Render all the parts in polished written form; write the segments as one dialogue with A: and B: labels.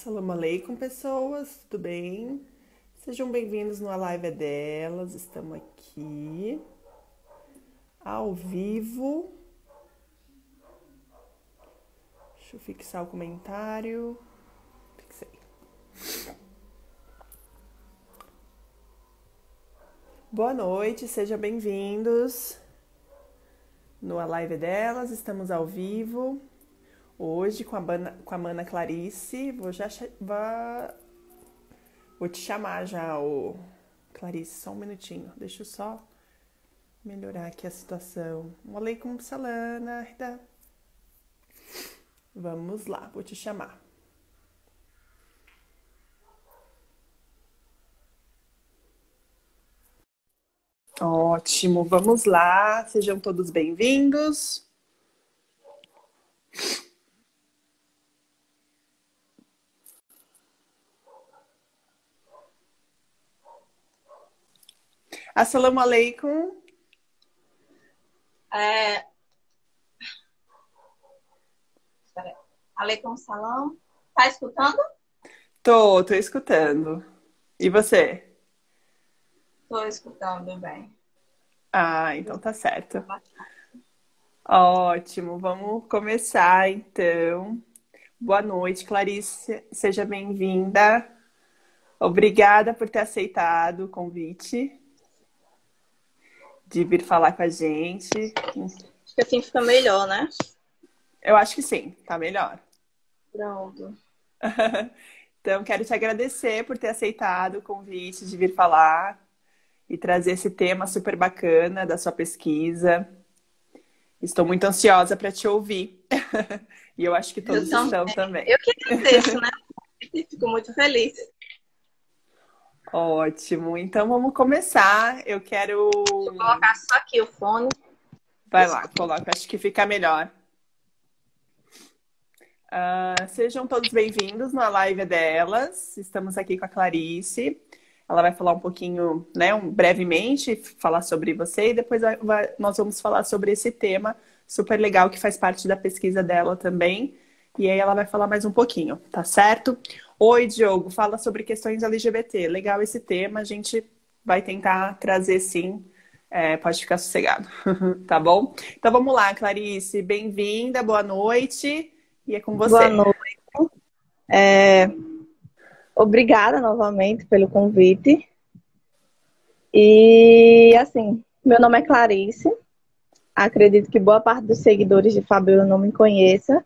A: Assalamu alaikum, pessoas, tudo bem? Sejam bem-vindos no A Live é Delas. Estamos aqui ao vivo. Deixa eu fixar o comentário. Fixei. Boa noite, sejam bem-vindos no A Live é Delas. Estamos ao vivo hoje com a Mana Clarice. Vou te chamar já, Clarice, só um minutinho. Deixa eu só melhorar aqui a situação. Aleikum salam, Rita. Vamos lá, vou te chamar. Ótimo, vamos lá. Sejam todos bem-vindos. Assalamu alaikum.
B: Aleikum salam. Tá escutando?
A: Tô escutando. E você?
B: Tô escutando bem.
A: Ah, então tá certo. Ótimo, vamos começar então. Boa noite, Clarice. Seja bem-vinda. Obrigada por ter aceitado o convite de vir falar com a gente.
B: Acho que assim fica melhor, né?
A: Eu acho que sim, tá melhor.
B: Pronto.
A: Então, quero te agradecer por ter aceitado o convite de vir falar e trazer esse tema super bacana da sua pesquisa. Estou muito ansiosa para te ouvir. E eu acho que todos estão também.
B: Eu que agradeço, né? Fico muito feliz.
A: Ótimo. Então, vamos começar. Eu quero...
B: Vou colocar só aqui o fone.
A: Vai lá, coloca. Acho que fica melhor. Sejam todos bem-vindos na live delas. Estamos aqui com a Clarice. Ela vai falar um pouquinho, né, brevemente, falar sobre você e depois nós vamos falar sobre esse tema super legal que faz parte da pesquisa dela também. E aí ela vai falar mais um pouquinho, tá certo? Oi, Diogo, fala sobre questões LGBT. Legal esse tema, a gente vai tentar trazer sim. Pode ficar sossegado, tá bom? Então vamos lá, Clarice, bem-vinda, boa noite. E é com você.
B: Boa noite. Obrigada novamente pelo convite. E, assim, meu nome é Clarice. Acredito que boa parte dos seguidores de Fabiola não me conheça.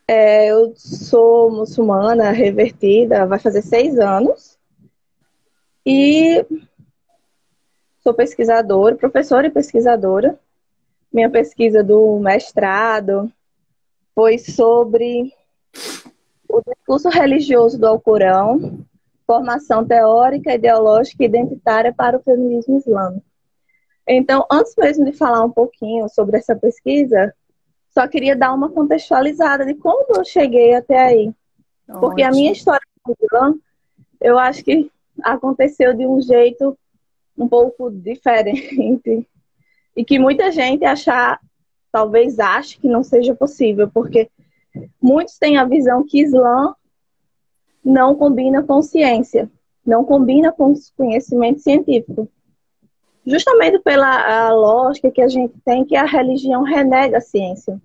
B: Eu sou muçulmana, revertida, vai fazer 6 anos. E sou pesquisadora, professora e pesquisadora. Minha pesquisa do mestrado foi sobre o discurso religioso do Alcorão, formação teórica, ideológica e identitária para o feminismo islâmico. Então, antes mesmo de falar um pouquinho sobre essa pesquisa, só queria dar uma contextualizada de como eu cheguei até aí. Porque a minha história com o Islã, eu acho que aconteceu de um jeito um pouco diferente e que muita gente talvez ache que não seja possível, porque muitos têm a visão que Islã não combina com ciência, não combina com conhecimento científico. Justamente pela lógica que a gente tem que a religião renega a ciência.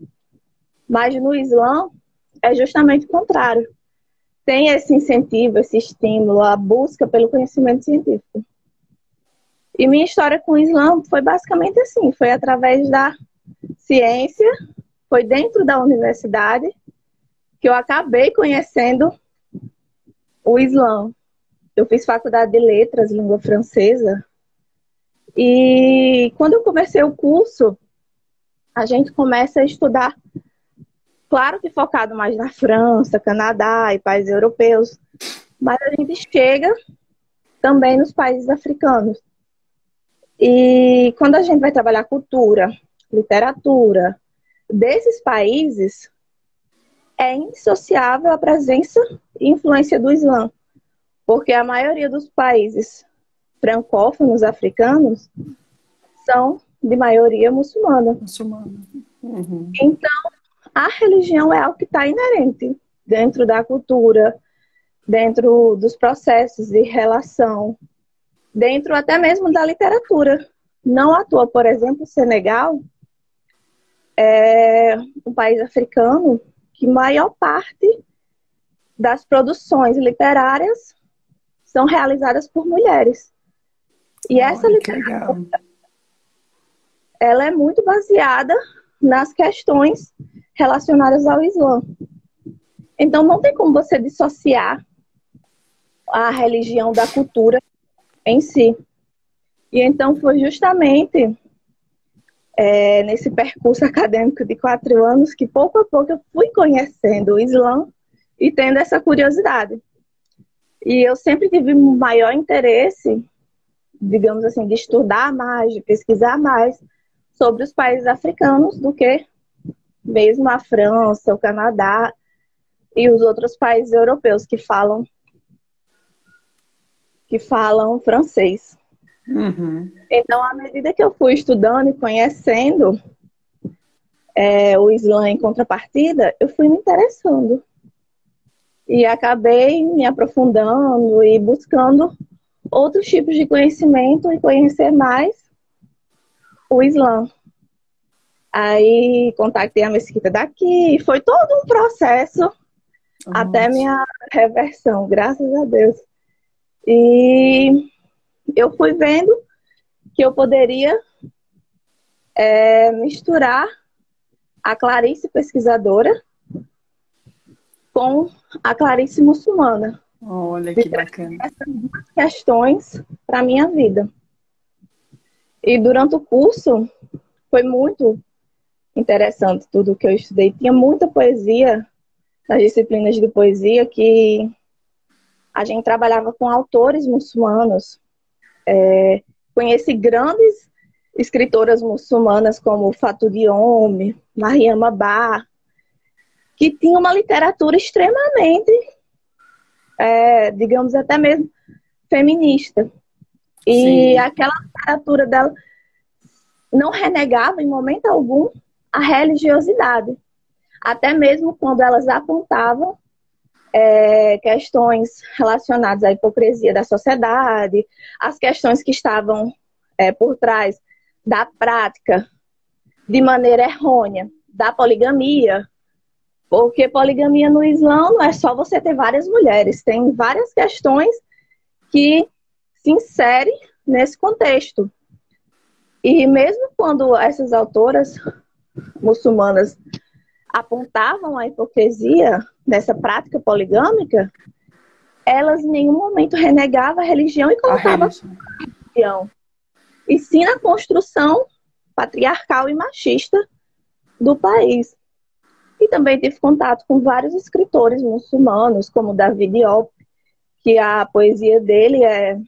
B: Mas no Islã é justamente o contrário. Tem esse incentivo, esse estímulo, a busca pelo conhecimento científico. E minha história com o Islã foi basicamente assim, foi através da ciência, foi dentro da universidade que eu acabei conhecendo o Islã. Eu fiz faculdade de letras, língua francesa, e quando eu comecei o curso, a gente começa a estudar, claro que focado mais na França, Canadá e países europeus, mas a gente chega também nos países africanos. E quando a gente vai trabalhar cultura, literatura desses países, é indissociável a presença e influência do Islã, porque a maioria dos países francófonos africanos são de maioria muçulmana.
A: Uhum.
B: Então, a religião é algo que está inerente dentro da cultura, dentro dos processos de relação, dentro até mesmo da literatura. Não à toa, por exemplo, o Senegal é um país africano que maior parte das produções literárias são realizadas por mulheres. E essa
A: Olha, que
B: literatura,
A: legal.
B: ela é muito baseada nas questões relacionadas ao Islã. Então, não tem como você dissociar a religião da cultura em si. E então, foi justamente nesse percurso acadêmico de 4 anos que, pouco a pouco, eu fui conhecendo o Islã e tendo essa curiosidade. E eu sempre tive um maior interesse, digamos assim, de estudar mais, de pesquisar mais sobre os países africanos do que mesmo a França, o Canadá e os outros países europeus que falam francês.
A: Uhum.
B: Então, à medida que eu fui estudando e conhecendo o Islã em contrapartida, eu fui me interessando. E acabei me aprofundando e buscando outros tipos de conhecimento e conhecer mais o Islã. Aí contactei a mesquita daqui, foi todo um processo até minha reversão, graças a Deus. E eu fui vendo que eu poderia misturar a Clarice pesquisadora com a Clarice muçulmana.
A: Olha que bacana.
B: Essas duas questões para a minha vida. E durante o curso foi muito interessante tudo que eu estudei. Tinha muita poesia nas disciplinas de poesia que a gente trabalhava com autores muçulmanos. Conheci grandes escritoras muçulmanas como Fatou Diome, Mariama Ba, que tinha uma literatura extremamente, digamos, até mesmo feminista. E
A: Sim.
B: aquela literatura dela não renegava em momento algum a religiosidade. Até mesmo quando elas apontavam questões relacionadas à hipocrisia da sociedade, as questões que estavam por trás da prática de maneira errônea da poligamia, porque poligamia no Islã não é só você ter várias mulheres, tem várias questões que se inserem nesse contexto. E mesmo quando essas autoras muçulmanas apontavam a hipocrisia dessa prática poligâmica, elas em nenhum momento renegavam a religião e colocavam a religião. E sim na construção patriarcal e machista do país. E também tive contato com vários escritores muçulmanos, como David Diop, que a poesia dele é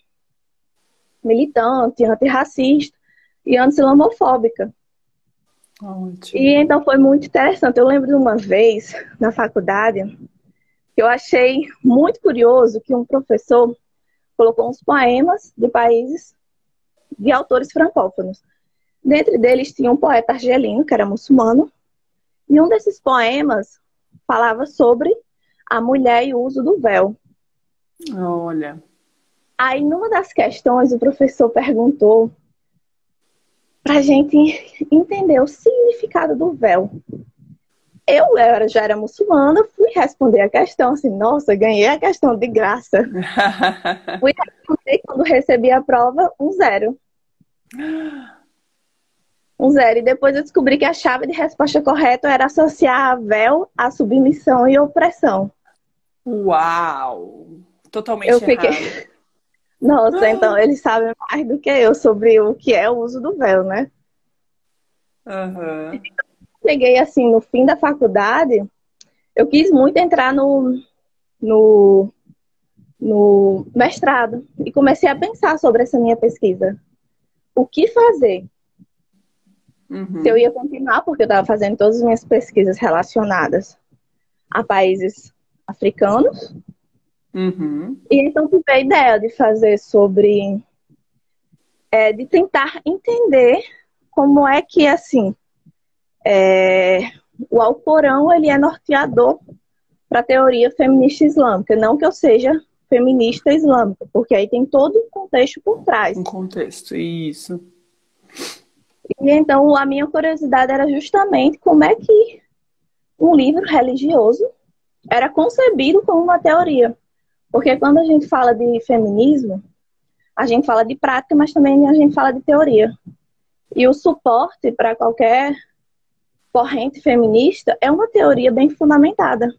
B: militante, antirracista e anti-islamofóbica. E então foi muito interessante. Eu lembro de uma vez, na faculdade, que eu achei muito curioso que um professor colocou uns poemas de países de autores francófonos. Dentre deles tinha um poeta argelino, que era muçulmano, e um desses poemas falava sobre a mulher e o uso do véu.
A: Olha.
B: Aí, numa das questões, o professor perguntou para a gente entender o significado do véu. Eu já era muçulmana, fui responder a questão assim, nossa, ganhei a questão de graça. Fui responder, quando recebi a prova, 1-0. 1-0. E depois eu descobri que a chave de resposta correta era associar véu à submissão e opressão.
A: Uau! Totalmente
B: eu fiquei...
A: errado.
B: Nossa, então eles sabem mais do que eu sobre o que é o uso do véu, né?
A: Uhum.
B: Cheguei assim, no fim da faculdade, eu quis muito entrar no mestrado e comecei a pensar sobre essa minha pesquisa. O que fazer? Se eu ia continuar, porque eu estava fazendo todas as minhas pesquisas relacionadas a países africanos. E então tive a ideia de fazer sobre... de tentar entender como é que, assim, o Alcorão, ele é norteador para a teoria feminista islâmica. Não que eu seja feminista islâmica, porque aí tem todo um contexto por trás.
A: Um contexto, isso.
B: E então a minha curiosidade era justamente como é que um livro religioso era concebido como uma teoria. Porque quando a gente fala de feminismo, a gente fala de prática, mas também a gente fala de teoria. E o suporte para qualquer corrente feminista é uma teoria bem fundamentada.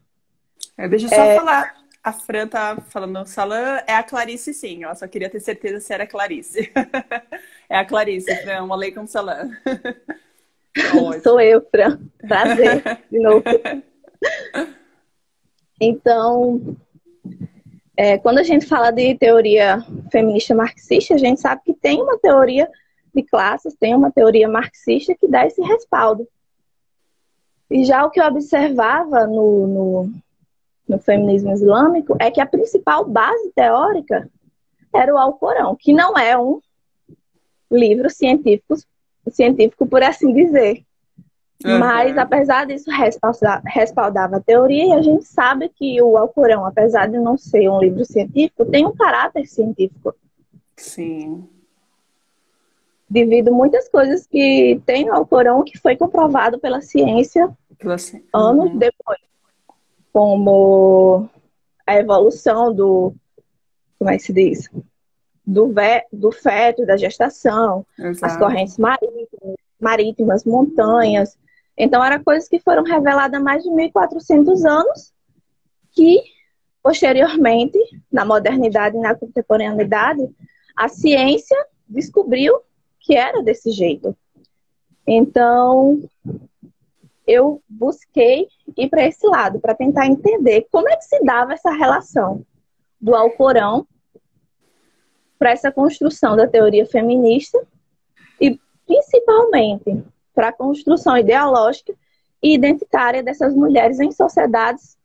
A: Deixa eu só falar. A Fran tá falando, Salam é a Clarice, sim. Ela só queria ter certeza se era Clarice. É a Clarice, Fran. Um aleikum salam.
B: Sou eu, Fran. Prazer, de novo. Então, quando a gente fala de teoria feminista marxista, a gente sabe que tem uma teoria de classes, tem uma teoria marxista que dá esse respaldo. E já o que eu observava no feminismo islâmico é que a principal base teórica era o Alcorão, que não é um livro científico por assim dizer.
A: Uhum.
B: Mas, apesar disso, respaldava a teoria, e a gente sabe que o Alcorão, apesar de não ser um livro científico, tem um caráter científico.
A: Sim.
B: Devido a muitas coisas que tem no Alcorão que foi comprovado pela ciência anos depois. Como a evolução como é que se diz? Do feto, da gestação,
A: Exato.
B: As correntes marítimas, montanhas. Então, eram coisas que foram reveladas há mais de 1.400 anos, que, posteriormente, na modernidade e na contemporaneidade, a ciência descobriu que era desse jeito. Então, eu busquei ir para esse lado, para tentar entender como é que se dava essa relação do Alcorão para essa construção da teoria feminista e, principalmente, para a construção ideológica e identitária dessas mulheres em sociedades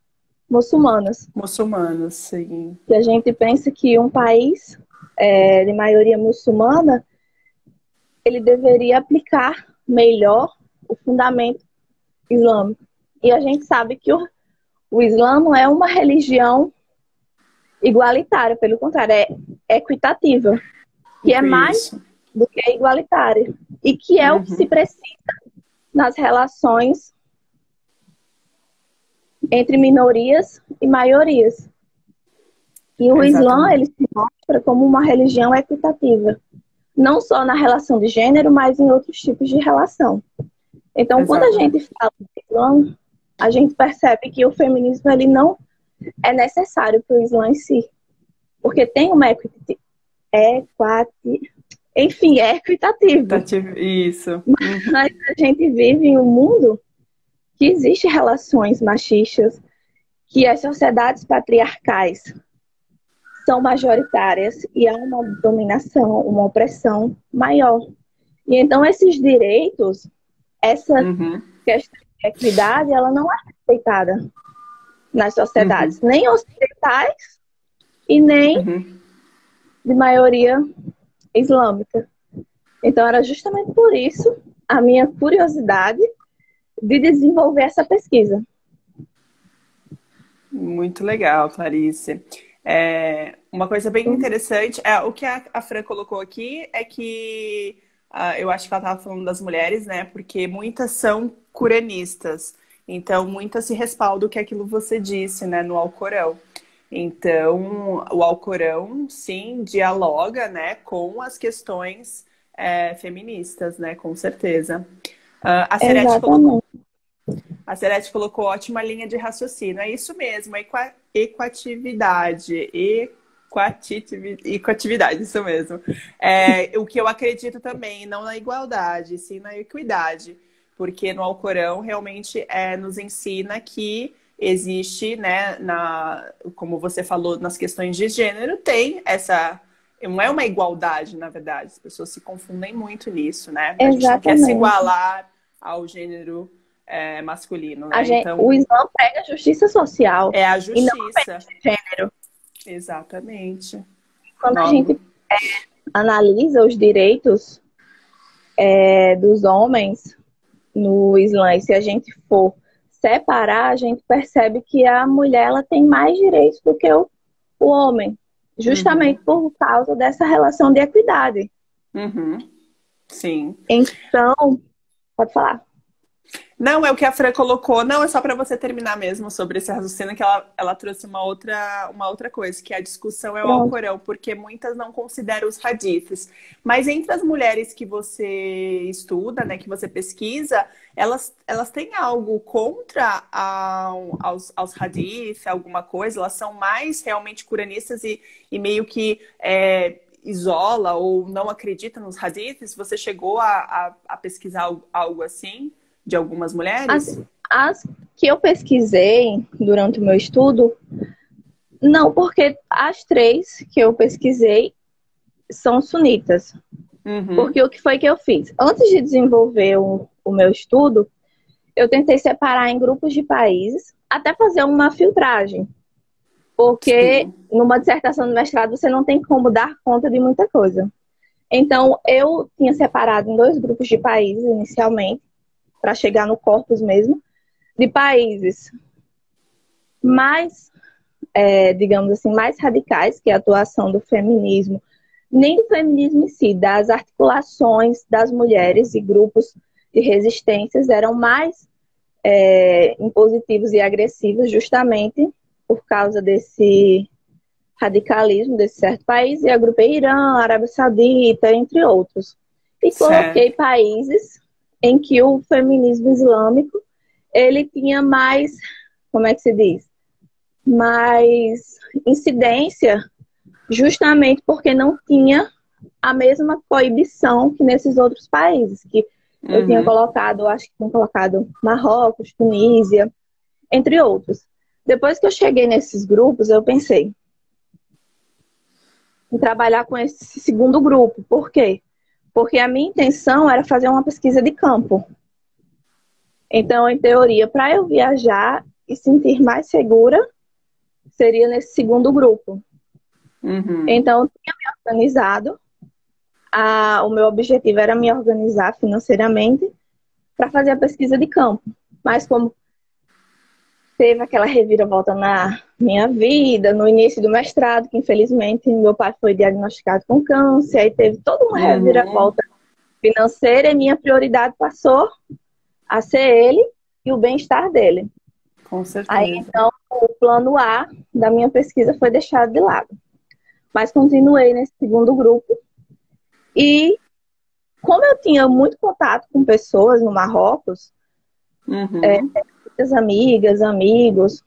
B: muçulmanas.
A: Muçulmanas, sim.
B: E a gente pensa que um país de maioria muçulmana, ele deveria aplicar melhor o fundamento islâmico. E a gente sabe que o Islã não é uma religião igualitária, pelo contrário, é equitativa, que é mais do que igualitária, e que é o que se precisa nas relações entre minorias e maiorias. E o Islã, ele se mostra como uma religião equitativa, não só na relação de gênero, mas em outros tipos de relação. Então, quando a gente fala do Islã, a gente percebe que o feminismo, ele não é necessário para o Islã em si, porque tem uma enfim, é equitativo.
A: Isso.
B: Mas a gente vive em um mundo que existe relações machistas, que as sociedades patriarcais são majoritárias e há uma dominação, uma opressão maior. E então esses direitos, essa questão de equidade, ela não é respeitada nas sociedades, nem ocidentais e nem de maioria islâmica. Então era justamente por isso a minha curiosidade de desenvolver essa pesquisa.
A: Muito legal, Clarice. Uma coisa bem interessante, o que a Fran colocou aqui é que eu acho que ela estava falando das mulheres, né? Porque muitas são quranistas. Então, muitas se respaldam que é aquilo que você disse, né? No Alcorão. Então, o Alcorão, sim, dialoga, né? Com as questões feministas, né? Com certeza. A Serete colocou ótima linha de raciocínio. É isso mesmo, equatividade. Equatividade, isso mesmo. O que eu acredito também, não na igualdade, sim na equidade. Porque no Alcorão realmente nos ensina que existe, né, como você falou, nas questões de gênero, tem essa... Não é uma igualdade, na verdade. As pessoas se confundem muito nisso, né? A gente não quer se igualar ao gênero masculino, né?
B: Então, o Islã prega a justiça social.
A: É a justiça.
B: E não apenas de gênero.
A: Exatamente.
B: Quando a gente analisa os direitos dos homens no Islã, e se a gente for separar, a gente percebe que a mulher ela tem mais direitos do que o homem, justamente por causa dessa relação de equidade.
A: Uhum. Sim.
B: Então, pode falar.
A: Não, é o que a Fran colocou. Não, é só para você terminar mesmo sobre esse raciocínio que ela trouxe uma outra coisa, que a discussão é o
B: Pronto.
A: Alcorão, porque muitas não consideram os hadiths. Mas entre as mulheres que você estuda, né, que você pesquisa, elas têm algo contra aos hadiths, alguma coisa? Elas são mais realmente curanistas e meio que isola ou não acredita nos hadiths? Você chegou a pesquisar algo assim? De algumas mulheres?
B: As que eu pesquisei durante o meu estudo, não, porque as 3 que eu pesquisei são sunitas. Porque o que foi que eu fiz? Antes de desenvolver o meu estudo, eu tentei separar em grupos de países, até fazer uma filtragem. Porque numa dissertação de mestrado você não tem como dar conta de muita coisa. Então, eu tinha separado em 2 grupos de países inicialmente, para chegar no corpus mesmo, de países mais, digamos assim, mais radicais, que é a atuação do feminismo, nem do feminismo em si, das articulações das mulheres e grupos de resistências eram mais impositivos e agressivos justamente por causa desse radicalismo desse certo país, e agrupei Irã, Arábia Saudita, entre outros. E coloquei países em que o feminismo islâmico, ele tinha mais, como é que se diz? Mais incidência, justamente porque não tinha a mesma proibição que nesses outros países, que eu tinha colocado, acho que tinha colocado Marrocos, Tunísia, entre outros. Depois que eu cheguei nesses grupos, eu pensei em trabalhar com esse segundo grupo. Por quê? Porque a minha intenção era fazer uma pesquisa de campo. Então, em teoria, para eu viajar e sentir mais segura, seria nesse segundo grupo. Então, eu tinha me organizado. O meu objetivo era me organizar financeiramente para fazer a pesquisa de campo. Mas como teve aquela reviravolta na minha vida, no início do mestrado, que infelizmente meu pai foi diagnosticado com câncer, aí teve toda uma reviravolta financeira e minha prioridade passou a ser ele e o bem-estar dele.
A: Com certeza.
B: Aí, então, o plano A da minha pesquisa foi deixado de lado. Mas continuei nesse segundo grupo. E como eu tinha muito contato com pessoas no Marrocos, muitas amigas, amigos,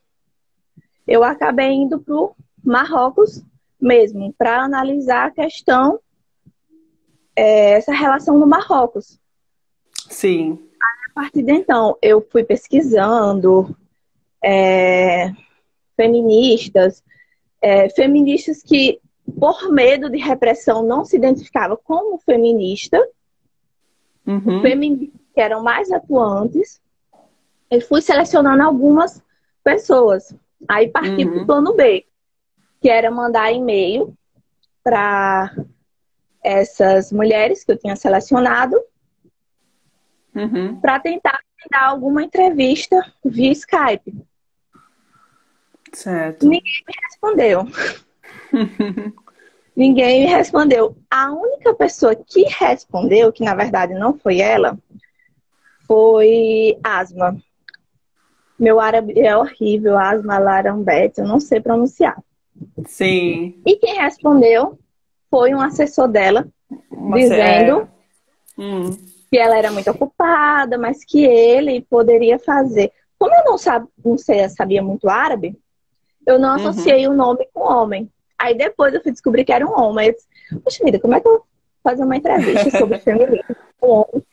B: eu acabei indo para o Marrocos mesmo, para analisar a questão, essa relação no Marrocos.
A: Sim.
B: A partir de então, eu fui pesquisando feministas que, por medo de repressão, não se identificavam como feminista, feministas que eram mais atuantes. Eu fui selecionando algumas pessoas. Aí parti para o plano B, que era mandar e-mail para essas mulheres que eu tinha selecionado, para tentar dar alguma entrevista via Skype.
A: Certo.
B: Ninguém me respondeu. Ninguém me respondeu. A única pessoa que respondeu, que na verdade não foi ela, foi Asma. Meu árabe é horrível, Asma Larambet, eu não sei pronunciar.
A: Sim.
B: E quem respondeu foi um assessor dela, dizendo que ela era muito ocupada, mas que ele poderia fazer. Como eu não sabia muito árabe, eu não associei o nome com homem. Aí depois eu fui descobrir que era um homem. Eu disse, poxa vida, como é que eu vou fazer uma entrevista sobre feminismo com homem?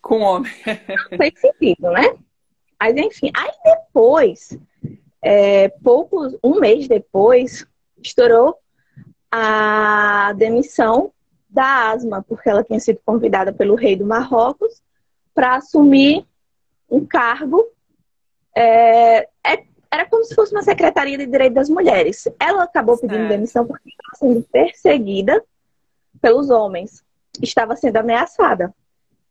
A: Com homem.
B: Não fez sentido, né? Mas enfim, aí depois, um mês depois, estourou a demissão da Asma, porque ela tinha sido convidada pelo rei do Marrocos para assumir um cargo. Era como se fosse uma secretaria de direito das mulheres. Ela acabou pedindo demissão porque estava sendo perseguida pelos homens. Estava sendo ameaçada.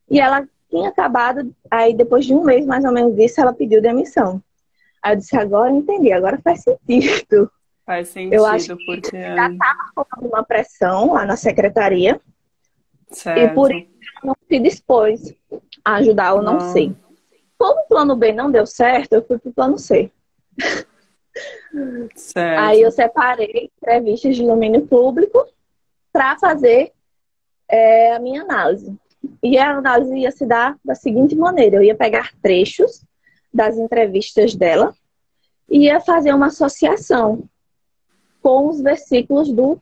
B: E ela tinha acabado, aí depois de um mês mais ou menos disso, ela pediu demissão. Aí eu disse, agora eu entendi, agora faz sentido.
A: Faz
B: Eu acho
A: sentido,
B: que
A: porque.
B: já estava rolando uma pressão lá na secretaria e por
A: Certo.
B: isso ela não se dispôs a ajudar ou não
A: Não.
B: sei. Como o plano B não deu certo, eu fui pro plano C. Aí eu
A: Certo.
B: separei entrevistas de domínio público para fazer a minha análise. E a análise ia se dar da seguinte maneira: eu ia pegar trechos das entrevistas dela e ia fazer uma associação com os versículos do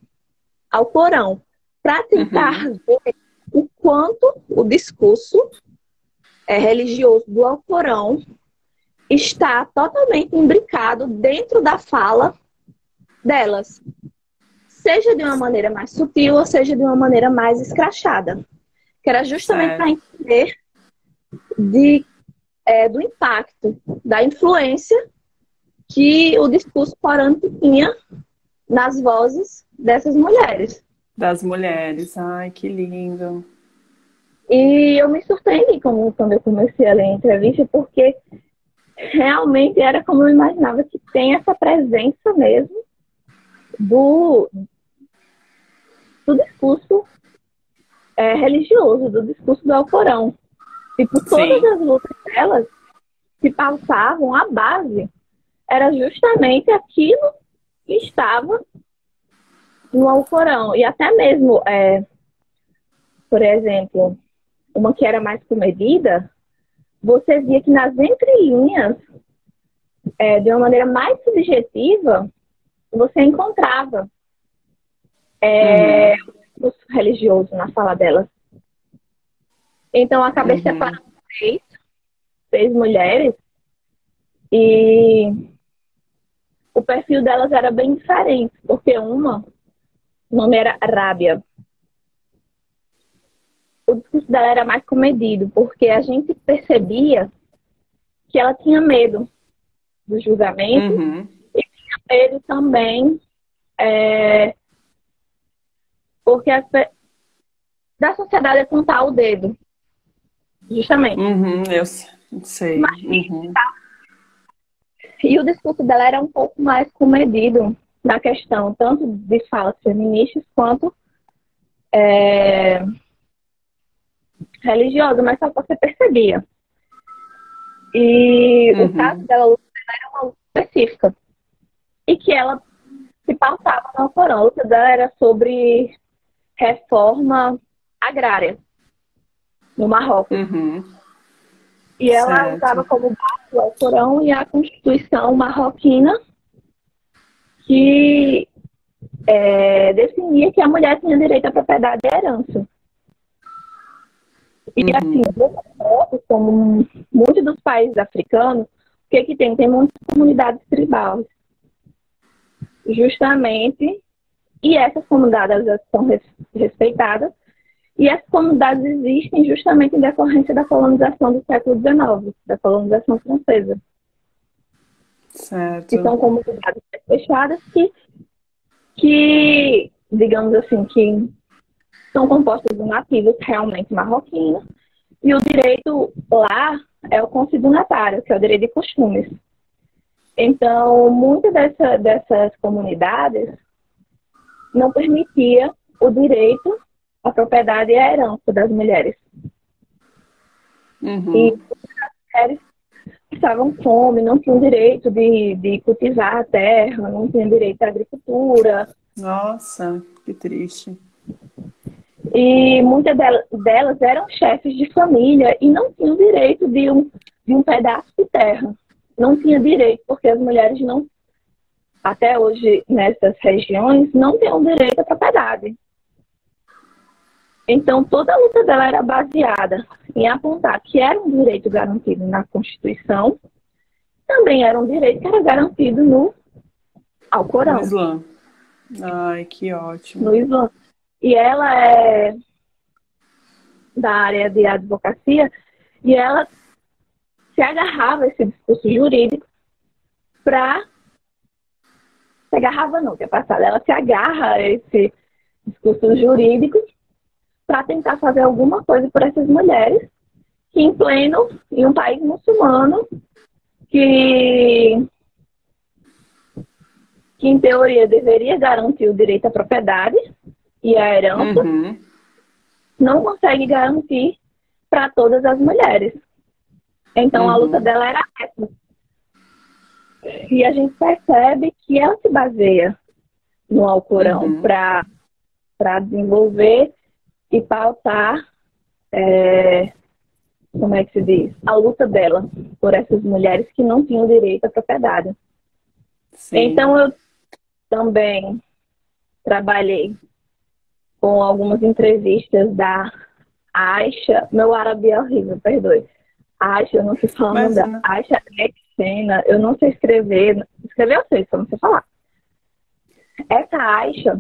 B: Alcorão, para tentar
A: Uhum.
B: ver o quanto o discurso religioso do Alcorão está totalmente imbricado dentro da fala delas, seja de uma maneira mais sutil ou seja de uma maneira mais escrachada, que era justamente para
A: Certo.
B: entender do impacto, da influência que o discurso corânico tinha nas vozes dessas mulheres.
A: Das mulheres. Ai, que lindo.
B: E eu me surpreendi quando eu comecei a ler a entrevista, porque realmente era como eu imaginava, que tem essa presença mesmo do discurso religioso, do discurso do Alcorão. Tipo, todas
A: Sim.
B: as lutas delas se passavam, a base era justamente aquilo que estava no Alcorão. E até mesmo, por exemplo, uma que era mais comedida, você via que nas entrelinhas, de uma maneira mais subjetiva, você encontrava
A: Uhum.
B: o religioso na fala delas. Então, eu acabei
A: Uhum.
B: separando três mulheres e o perfil delas era bem diferente, porque o nome era Rábia. O discurso dela era mais comedido, porque a gente percebia que ela tinha medo do julgamento
A: Uhum.
B: e tinha medo também porque da sociedade apontar o dedo, justamente.
A: Uhum. Eu sei. Uhum.
B: E o discurso dela era um pouco mais comedido na questão tanto de falas feministas quanto religiosa, mas só que você percebia. E o caso
A: Uhum.
B: dela era uma luta específica. E que ela se passava no Alcorão. A luta dela era sobre reforma agrária no Marrocos.
A: Uhum.
B: E ela usava
A: Certo.
B: como base o Alcorão e a Constituição marroquina, que definia que a mulher tinha direito à propriedade e à herança. E assim,
A: Uhum.
B: Marrocos, como muitos dos países africanos, o que tem? Tem muitas comunidades tribais. Justamente, e essas comunidades elas são respeitadas, e essas comunidades existem justamente em decorrência da colonização do século XIX, da colonização francesa, que
A: Certo.
B: são comunidades fechadas que, digamos assim, que são compostas de nativos realmente marroquinos, e o direito lá é o consignatário, que é o direito de costumes. Então, muitas dessas comunidades não permitia o direito à propriedade e à herança das mulheres. E
A: Uhum.
B: as mulheres passavam fome, não tinham direito de cultivar a terra, não tinham direito à agricultura.
A: Nossa, que triste.
B: E muitas delas eram chefes de família e não tinham direito de um pedaço de terra. Não tinha direito, porque as mulheres não, até hoje, nessas regiões, não têm o direito à propriedade. Então, toda a luta dela era baseada em apontar que era um direito garantido na Constituição, também era um direito que era garantido no
A: No
B: Alcorão,
A: Islã. Ai, que ótimo.
B: no Islã. E ela é da área de advocacia e ela se agarrava a esse discurso jurídico para... Se agarrava não, que é passado. Ela se agarra a esse discurso jurídico para tentar fazer alguma coisa por essas mulheres que em um país muçulmano, que em teoria deveria garantir o direito à propriedade e à herança,
A: Uhum.
B: não consegue garantir para todas as mulheres. Então a luta
A: Uhum.
B: dela era essa. E a gente percebe que ela se baseia no Alcorão
A: Uhum.
B: para desenvolver e pautar, como é que se diz? A luta dela por essas mulheres que não tinham direito à propriedade.
A: Sim.
B: Então eu também trabalhei com algumas entrevistas da Aisha. Meu árabe é horrível, perdoe. Aisha, eu não sei falar o nome dela.
A: Imagina.
B: Aisha Exena, eu não sei escrever. Escrever eu sei, só não sei falar. Essa Aisha,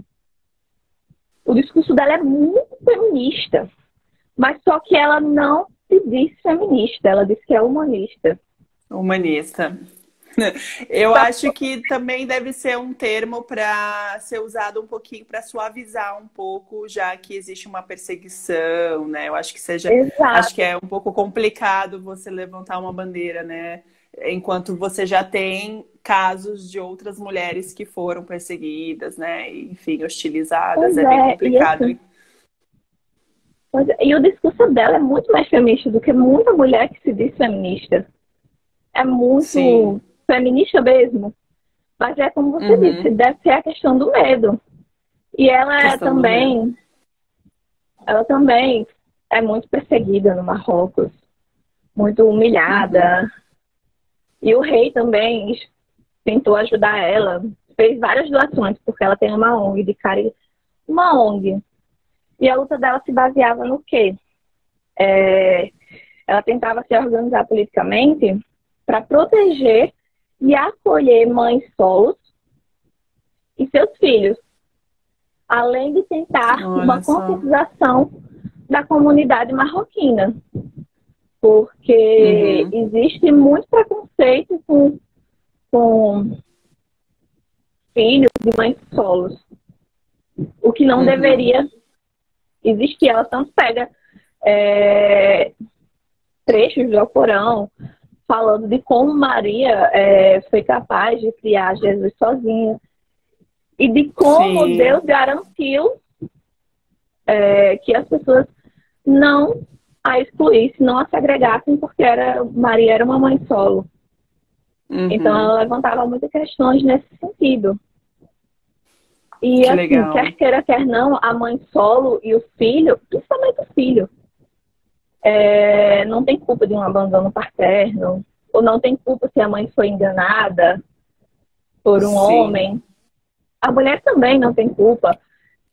B: o discurso dela é muito feminista, mas só que ela não se diz feminista, ela diz que é humanista.
A: Humanista. Eu acho que também deve ser um termo para ser usado um pouquinho para suavizar um pouco, já que existe uma perseguição, né? Eu acho que acho que
B: Exato,
A: é um pouco complicado você levantar uma bandeira, né? Enquanto você já tem casos de outras mulheres que foram perseguidas, né? Enfim, hostilizadas,
B: pois
A: é bem
B: é, e
A: complicado.
B: assim, e o discurso dela é muito mais feminista do que muita mulher que se diz feminista. É
A: Sim.
B: muito feminista mesmo, mas é como você disse,
A: Uhum.
B: deve ser a questão do medo. E
A: Questão do medo.
B: ela também é muito perseguida no Marrocos, muito
A: Uhum.
B: humilhada. E o rei também tentou ajudar ela, fez várias doações, porque ela tem uma ONG de caridade, uma ONG. E a luta dela se baseava no quê? Ela tentava se organizar politicamente para proteger e acolher mães solos e seus filhos, além de tentar uma
A: Olha só.
B: conscientização da comunidade marroquina, porque
A: Uhum.
B: existe muito preconceito com filhos de mães solos, o que não
A: Uhum.
B: deveria existir. Ela tanto pega é, trechos do Alcorão falando de como Maria foi capaz de criar Jesus sozinha e de como
A: Sim.
B: Deus garantiu que as pessoas não a excluíssem, não a segregassem, porque Maria era uma mãe solo. Então
A: Uhum.
B: ela levantava muitas questões nesse sentido. E
A: Que
B: assim, quer
A: legal.
B: queira, quer não, a mãe solo e o filho, principalmente o filho, não tem culpa de um abandono paterno, ou não tem culpa se a mãe foi enganada por um
A: Sim.
B: homem. A mulher também não tem culpa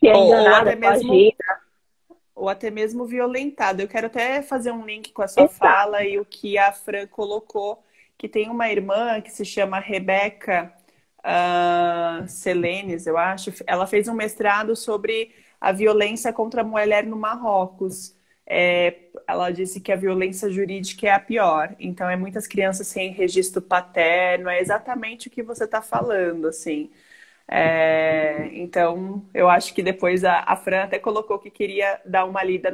B: se é
A: Ou
B: enganada,
A: até mesmo
B: coagida.
A: ou até mesmo violentada. Eu quero até fazer um link com a sua
B: Exato.
A: fala e o que a Fran colocou, que tem uma irmã que se chama Rebeca Selenes, eu acho. Ela fez um mestrado sobre a violência contra a mulher no Marrocos. Ela disse que a violência jurídica é a pior. Então, é muitas crianças sem registro paterno. É exatamente o que você está falando, assim. Então, eu acho que depois a Fran até colocou que queria dar uma lida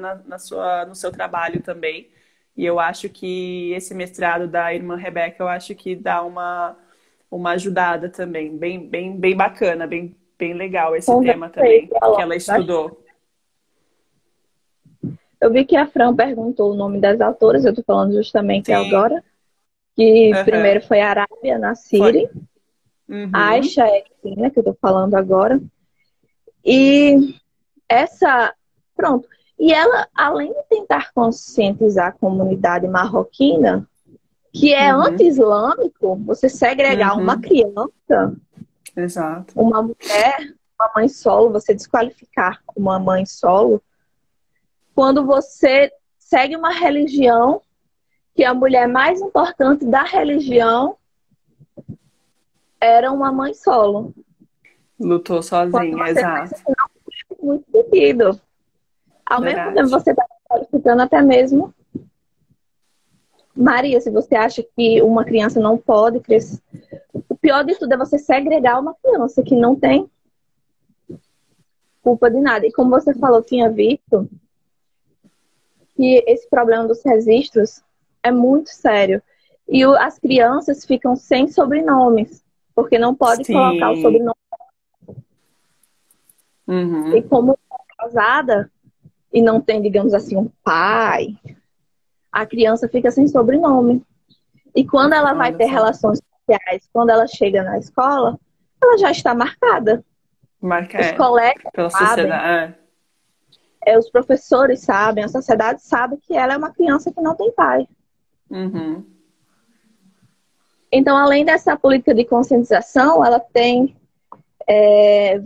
A: no seu trabalho também. E eu acho que esse mestrado da irmã Rebeca, eu acho que dá uma ajudada também. Bem bacana, bem legal esse tema
B: Conversei
A: também,
B: com ela
A: que ela
B: bastante.
A: estudou.
B: Eu vi que a Fran perguntou o nome das autoras, eu estou falando justamente
A: Sim,
B: agora, que
A: aham,
B: primeiro foi a Arábia
A: foi.
B: Nassiri,
A: Uhum,
B: Aisha Exina, que eu estou falando agora, e essa, pronto. E ela, além de tentar conscientizar a comunidade marroquina, que é
A: uhum,
B: anti-islâmico, você segregar uma
A: uhum,
B: criança,
A: exato.
B: uma mulher, uma mãe solo, você desqualificar uma mãe solo, quando você segue uma religião que a mulher mais importante da religião era uma mãe solo.
A: Lutou
B: Quando
A: sozinha,
B: você pensa
A: exato.
B: que não faz muito sentido. Ao mesmo tempo,
A: Verdade.
B: você está qualificando até mesmo Maria, se você acha que uma criança não pode crescer, o pior de tudo é você segregar uma criança que não tem culpa de nada. E como você falou, tinha visto que esse problema dos registros é muito sério. E as crianças ficam sem sobrenomes, porque não pode colocar o
A: Sim.
B: sobrenome. E
A: Uhum.
B: como é casada e não tem, digamos assim, um pai, a criança fica sem sobrenome. E quando ela vai
A: Olha
B: ter
A: só.
B: relações sociais, quando ela chega na escola, ela já está marcada.
A: Marca
B: Os colegas
A: pela
B: sabem,
A: sociedade.
B: os professores sabem, a sociedade sabe que ela é uma criança que não tem pai.
A: Uhum.
B: Então, além dessa política de conscientização, ela tem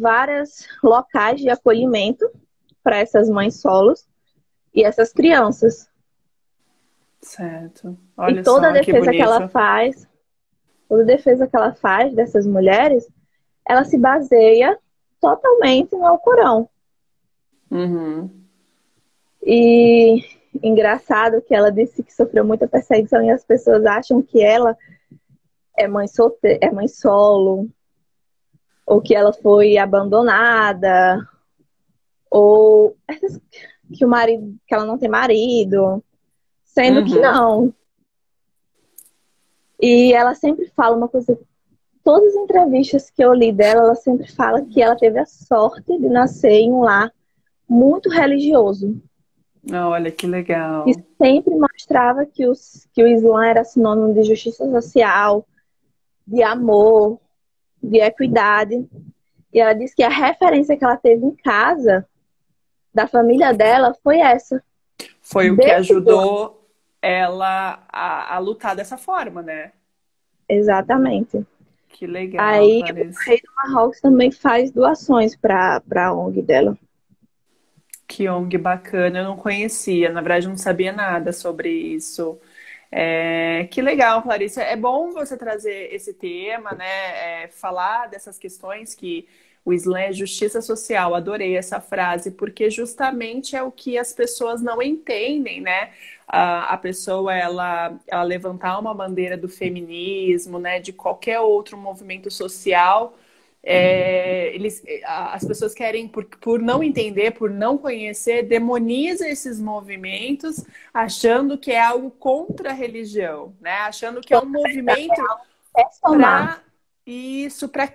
B: vários locais de acolhimento para essas mães solos e essas crianças.
A: Certo.
B: E
A: Olha
B: toda a
A: só que
B: defesa que ela
A: bonito.
B: faz, toda a defesa que ela faz dessas mulheres, ela se baseia totalmente no Alcorão.
A: Uhum.
B: E engraçado que ela disse que sofreu muita perseguição e as pessoas acham que ela é mãe solteira, é mãe solo, ou que ela foi abandonada, ou que o marido, que ela não tem marido, sendo que
A: Uhum.
B: não. E ela sempre fala uma coisa, todas as entrevistas que eu li dela, ela sempre fala que ela teve a sorte de nascer em um lar muito religioso.
A: Olha que
B: E
A: legal.
B: sempre mostrava que o Islã era sinônimo de justiça social, de amor, de equidade. E ela disse que a referência que ela teve em casa, da família dela, foi essa.
A: Foi o que
B: Desse Islã.
A: ajudou ela a lutar dessa forma, né?
B: Exatamente.
A: Que legal,
B: Aí o
A: Clarice.
B: rei do Marrocos também faz doações para a ONG dela.
A: Que ONG bacana, eu não conhecia, na verdade eu não sabia nada sobre isso. Que legal, Clarice. É bom você trazer esse tema, né? Falar dessas questões que o Islã é justiça social. Adorei essa frase, porque justamente é o que as pessoas não entendem, né? A pessoa ela levantar uma bandeira do feminismo, né? De qualquer outro movimento social. As pessoas querem, por não entender, por não conhecer, demoniza esses movimentos, achando que é algo contra a religião, né? Achando que é um movimento
B: É somar.
A: para isso, para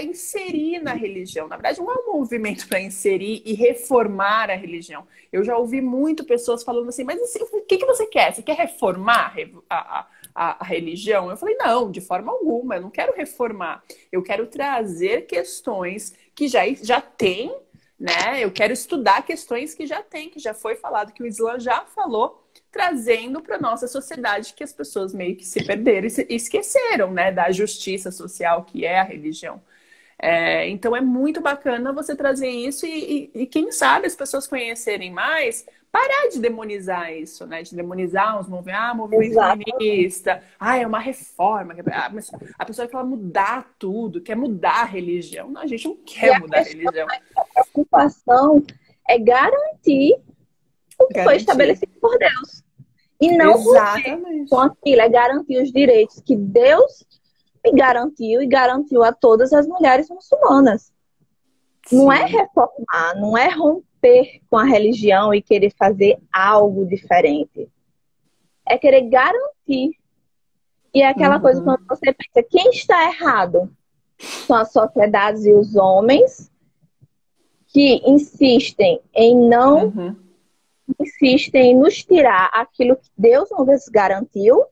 A: inserir na religião. Na verdade, não é um movimento para inserir e reformar a religião. Eu já ouvi muito pessoas falando assim, mas assim, o que você quer? Você quer reformar a religião? Eu falei, não, de forma alguma, eu não quero reformar. Eu quero trazer questões que já tem, né? Eu quero estudar questões que já tem, que já foi falado, que o Islã já falou, trazendo para nossa sociedade que as pessoas meio que se perderam e esqueceram, né, da justiça social que é a religião. Então é muito bacana você trazer isso e quem sabe as pessoas conhecerem mais, parar de demonizar isso, né? De demonizar os movimentos, movimento
B: Exato.
A: feminista, é uma reforma. Mas a pessoa quer mudar tudo, quer mudar a religião. Não, a gente não
B: E
A: quer
B: a
A: mudar a
B: questão,
A: religião.
B: a preocupação é garantir o que foi
A: Garantir.
B: estabelecido por Deus. E não romper com
A: Exatamente.
B: aquilo, é garantir os direitos que Deus me garantiu e garantiu a todas as mulheres muçulmanas. Não é
A: Sim.
B: reformar, não é romper com a religião e querer fazer algo diferente. É querer garantir. E é aquela coisa quando
A: Uhum.
B: você pensa, quem está errado? São as sociedades e os homens que
A: Uhum.
B: insistem em nos tirar aquilo que Deus nos garantiu,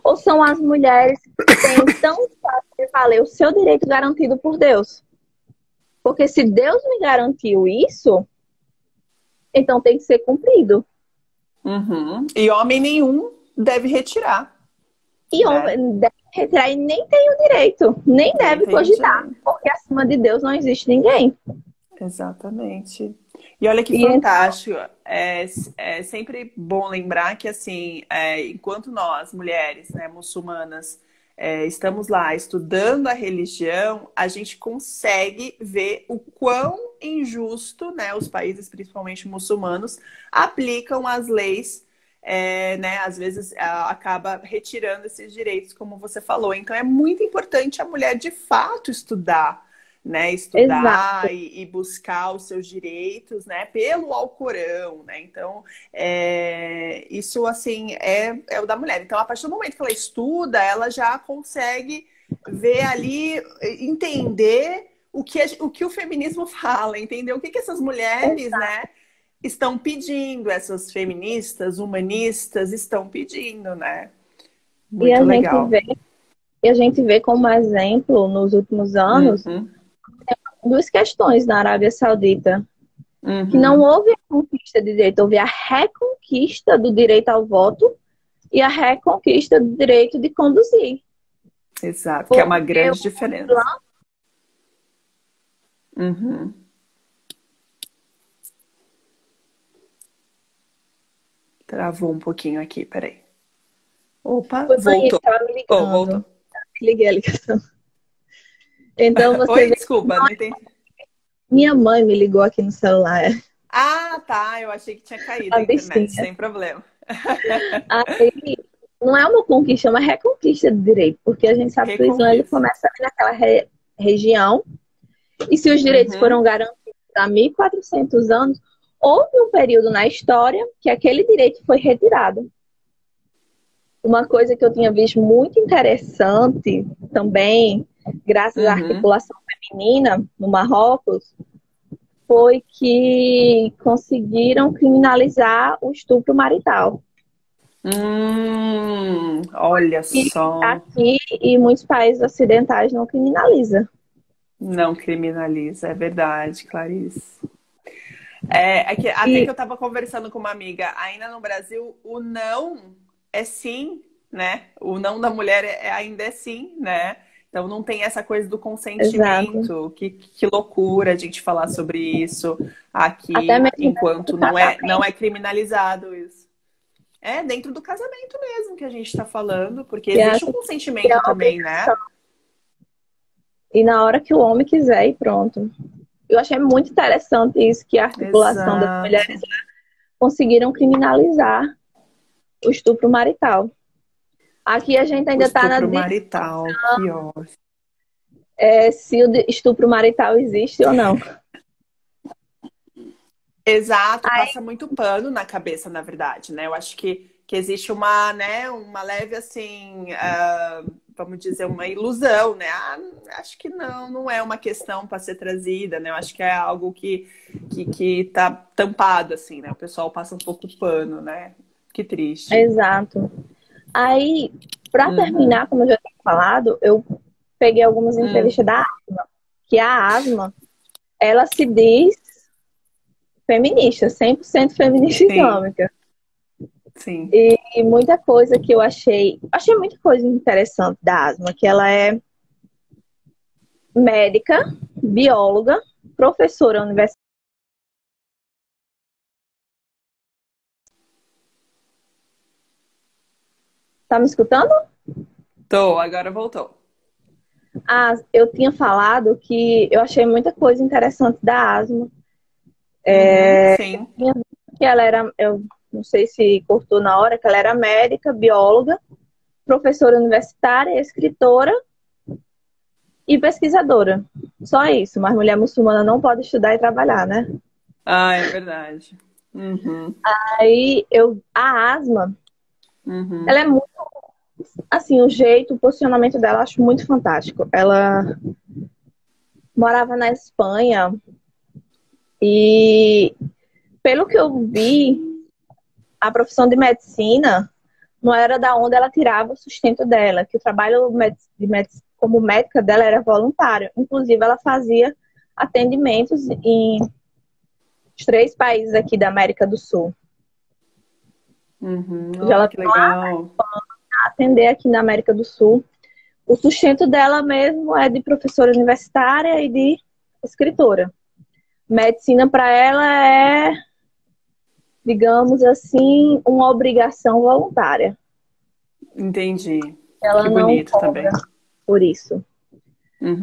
B: ou são as mulheres que têm tão fácil de valer o seu direito garantido por Deus? Porque se Deus me garantiu isso, então tem que ser cumprido.
A: Uhum. E homem nenhum deve retirar,
B: E
A: né?
B: homem deve retirar e nem tem o direito, nem
A: Nem
B: deve
A: tem o
B: cogitar,
A: direito.
B: porque acima de Deus não existe ninguém.
A: Exatamente. E olha que
B: E
A: fantástico. É sempre bom lembrar que, assim, enquanto nós, mulheres, né, muçulmanas, estamos lá estudando a religião, a gente consegue ver o quão injusto, né, os países, principalmente muçulmanos, aplicam as leis, né, às vezes acaba retirando esses direitos, como você falou. Então é muito importante a mulher de fato estudar, né,
B: Exato.
A: estudar e buscar os seus direitos, né, pelo Alcorão, né? Então, isso assim é o da mulher. Então, a partir do momento que ela estuda, ela já consegue ver ali, entender o que o feminismo fala, entender o que essas mulheres, né, estão pedindo, essas feministas, humanistas estão pedindo, né?
B: E
A: Muito legal.
B: a gente vê como exemplo, nos últimos anos,
A: Uhum,
B: duas questões na Arábia Saudita, que não
A: uhum.
B: houve a conquista de direito, houve a reconquista do direito ao voto e a reconquista do direito de conduzir.
A: Exato, que é uma
B: Porque o
A: grande diferença.
B: Islã,
A: Uhum. Travou um pouquinho aqui, peraí. Opa,
B: foi banheiro,
A: voltou.
B: estava me
A: Oh, voltou.
B: ligando. Liguei a ligação. Então você
A: Oi,
B: vê,
A: desculpa, não entendi.
B: minha mãe me ligou aqui no celular,
A: Ah, tá, eu achei que tinha caído
B: a
A: a internet,
B: bichinha.
A: sem problema.
B: Aí, não é uma conquista, é uma reconquista de direito, porque a gente sabe que o Islã ele
A: Reconquista.
B: começa ali naquela região, e se os direitos foram
A: Uhum.
B: garantidos há 1.400 anos, houve um período na história que aquele direito foi retirado. Uma coisa que eu tinha visto muito interessante também, graças à
A: Uhum.
B: articulação feminina no Marrocos, foi que conseguiram criminalizar o estupro marital.
A: Olha
B: E
A: só,
B: aqui e muitos países ocidentais não criminaliza.
A: não criminaliza, é verdade, Clarice. Até que
B: E
A: eu estava conversando com uma amiga, ainda no Brasil, o não é sim, né? O não da mulher ainda é sim, né? Então não tem essa coisa do
B: exato.
A: consentimento. Que loucura a gente falar sobre isso
B: Até
A: aqui,
B: mesmo dentro do
A: enquanto não é
B: casamento.
A: criminalizado isso. É dentro do casamento mesmo que a gente está falando, porque
B: Que
A: existe o
B: acha que é
A: consentimento
B: a
A: também, né?
B: obrigação. E na hora que o homem quiser, e pronto. Eu achei muito interessante isso, que a articulação das mulheres
A: Exato.
B: conseguiram criminalizar o estupro marital. Aqui a gente
A: O
B: ainda está na
A: estupro marital, que ótimo.
B: se o estupro marital existe ou não.
A: Exato,
B: Aí,
A: passa muito pano na cabeça, na verdade, né? Eu acho que existe uma, né, uma leve, assim, vamos dizer, uma ilusão, né? Ah, acho que não é uma questão para ser trazida, né? Eu acho que é algo que tá tampado, assim, né? O pessoal passa um pouco pano, né? Que triste.
B: exato. Aí, para
A: Uhum.
B: terminar, como eu já tinha falado, eu peguei algumas
A: Hum,
B: entrevistas da asma, que a asma, ela se diz feminista, 100% feminista
A: sim,
B: islâmica.
A: sim.
B: E muita coisa que eu achei muita coisa interessante da asma, que ela é médica, bióloga, professora universitária. Tá me escutando?
A: Tô, agora voltou.
B: Ah, eu tinha falado que eu achei muita coisa interessante da asma.
A: Uhum, sim.
B: Que ela era, eu não sei se cortou na hora, que ela era médica, bióloga, professora universitária, escritora e pesquisadora. Só isso, mas mulher muçulmana não pode estudar e trabalhar, né?
A: Ah, é verdade. Uhum,
B: A asma, ela
A: uhum,
B: é muito, assim, o jeito, o posicionamento dela, eu acho muito fantástico. Ela morava na Espanha e, pelo que eu vi, a profissão de medicina não era da onde ela tirava o sustento dela, que o trabalho como médica dela era voluntário. Inclusive, ela fazia atendimentos em os 3 países aqui da América do Sul.
A: uhum.
B: Já
A: Oh,
B: ela
A: que legal.
B: atender aqui na América do Sul. O sustento dela mesmo é de professora universitária e de escritora. Medicina para ela é, digamos assim, uma obrigação voluntária.
A: Entendi. Que
B: Ela não
A: bonito
B: cobra
A: também.
B: por isso.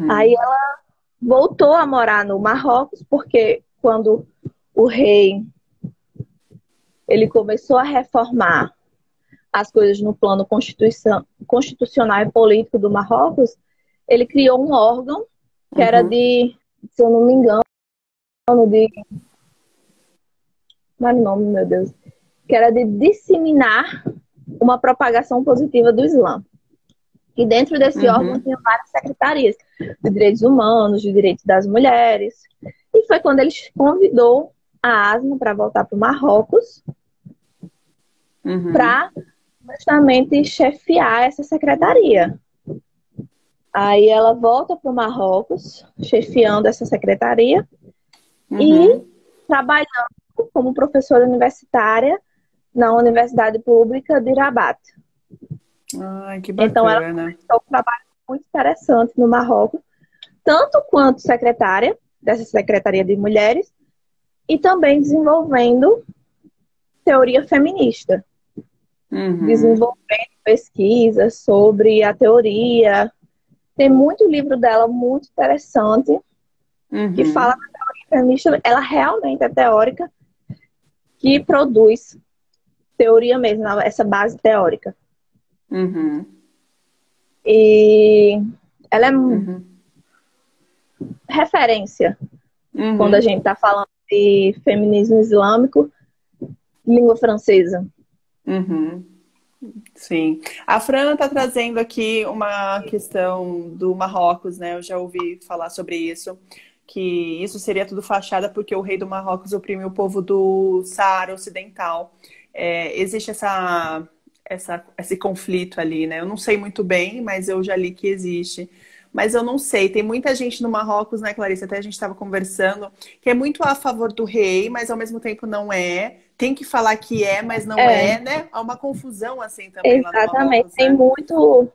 B: Aí
A: Uhum,
B: ela voltou a morar no Marrocos porque quando o rei ele começou a reformar as coisas no plano constitucional e político do Marrocos, ele criou um órgão que era
A: Uhum.
B: de, se eu não me engano, de. Não era o nome, meu Deus. Que era de disseminar uma propagação positiva do Islã. E dentro desse órgão
A: Uhum.
B: tinha várias secretarias de direitos humanos, de direitos das mulheres. E foi quando ele convidou a Asma para voltar para o Marrocos
A: Uhum.
B: para justamente chefiar essa secretaria. Aí ela volta para o Marrocos, chefiando essa secretaria e
A: Uhum.
B: trabalhando como professora universitária na Universidade Pública de Rabat.
A: Ai, que
B: Então ela
A: bacana.
B: começou um trabalho muito interessante no Marrocos, tanto quanto secretária dessa Secretaria de Mulheres e também desenvolvendo teoria feminista,
A: Uhum.
B: desenvolvendo pesquisas sobre a teoria. Tem muito livro dela muito interessante que fala
A: Uhum.
B: da teoria feminista. Ela realmente é teórica que produz teoria mesmo, essa base teórica.
A: Uhum.
B: E ela é
A: Uhum.
B: referência quando a
A: Uhum.
B: gente está falando de feminismo islâmico, língua francesa.
A: Uhum. Sim. A Fran está trazendo aqui uma questão do Marrocos, né? Eu já ouvi falar sobre isso, que isso seria tudo fachada porque o rei do Marrocos oprime o povo do Saara Ocidental. Existe esse conflito ali, né? Eu não sei muito bem, mas eu já li que existe. Mas eu não sei, tem muita gente no Marrocos, né, Clarice? Até a gente estava conversando, que é muito a favor do rei, mas ao mesmo tempo não é. Tem que falar que é, mas não
B: É,
A: é, né? Há uma confusão assim também lá no
B: exatamente.
A: Marrocos,
B: Tem
A: né?
B: muito.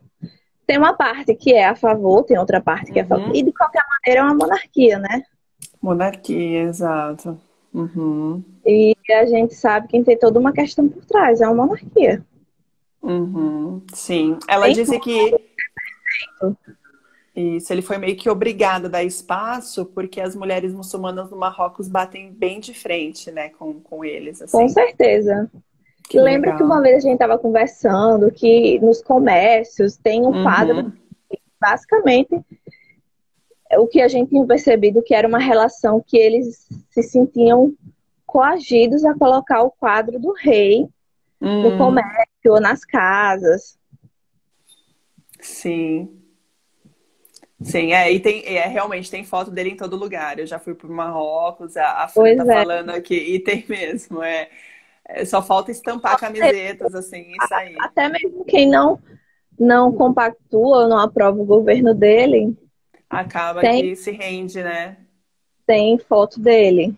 B: Tem uma parte que é a favor, tem outra parte que é a favor. E
A: Uhum.
B: de qualquer maneira é uma monarquia, né?
A: Monarquia, exato. Uhum.
B: E a gente sabe que tem toda uma questão por trás, é uma monarquia.
A: Uhum. Sim. Ela
B: Tem
A: disse que
B: tudo.
A: isso, ele foi meio que obrigado a dar espaço porque as mulheres muçulmanas no Marrocos batem bem de frente, né, com eles,
B: Com
A: assim.
B: certeza.
A: Que
B: Lembra que uma
A: legal.
B: vez a gente estava conversando que nos comércios tem um quadro,
A: Uhum.
B: basicamente, o que a gente tinha percebido que era uma relação que eles se sentiam coagidos a colocar o quadro do rei no
A: Hum,
B: comércio ou nas casas.
A: sim. Sim, e tem, realmente tem foto dele em todo lugar. Eu já fui para o Marrocos, a Fran
B: Pois
A: tá
B: é.
A: falando aqui, e tem mesmo. Só falta estampar camisetas assim e sair.
B: Até mesmo quem não compactua ou não aprova o governo dele,
A: Acaba
B: tem,
A: que se rende, né?
B: tem foto dele.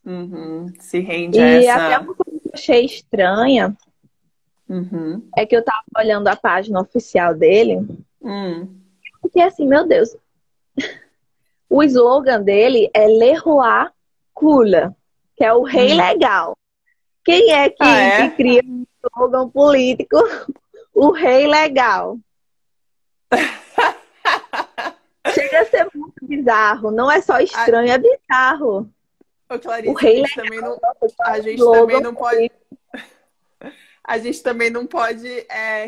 A: Uhum, se rende a
B: E até
A: essa.
B: uma coisa que eu achei estranha
A: Uhum.
B: é que eu tava olhando a página oficial dele,
A: Hum.
B: porque assim, meu Deus, o slogan dele é Le Roi Cool, que é o rei
A: Hum.
B: legal. Quem é
A: Ah,
B: que
A: é?
B: cria um slogan político, o rei legal? Chega a ser muito bizarro, não é só
A: A,
B: estranho, é bizarro.
A: ô,
B: O
A: Clarice,
B: rei legal, nossa, qual é
A: a
B: o
A: gente também
B: slogan
A: não pode,
B: político?
A: a gente também não pode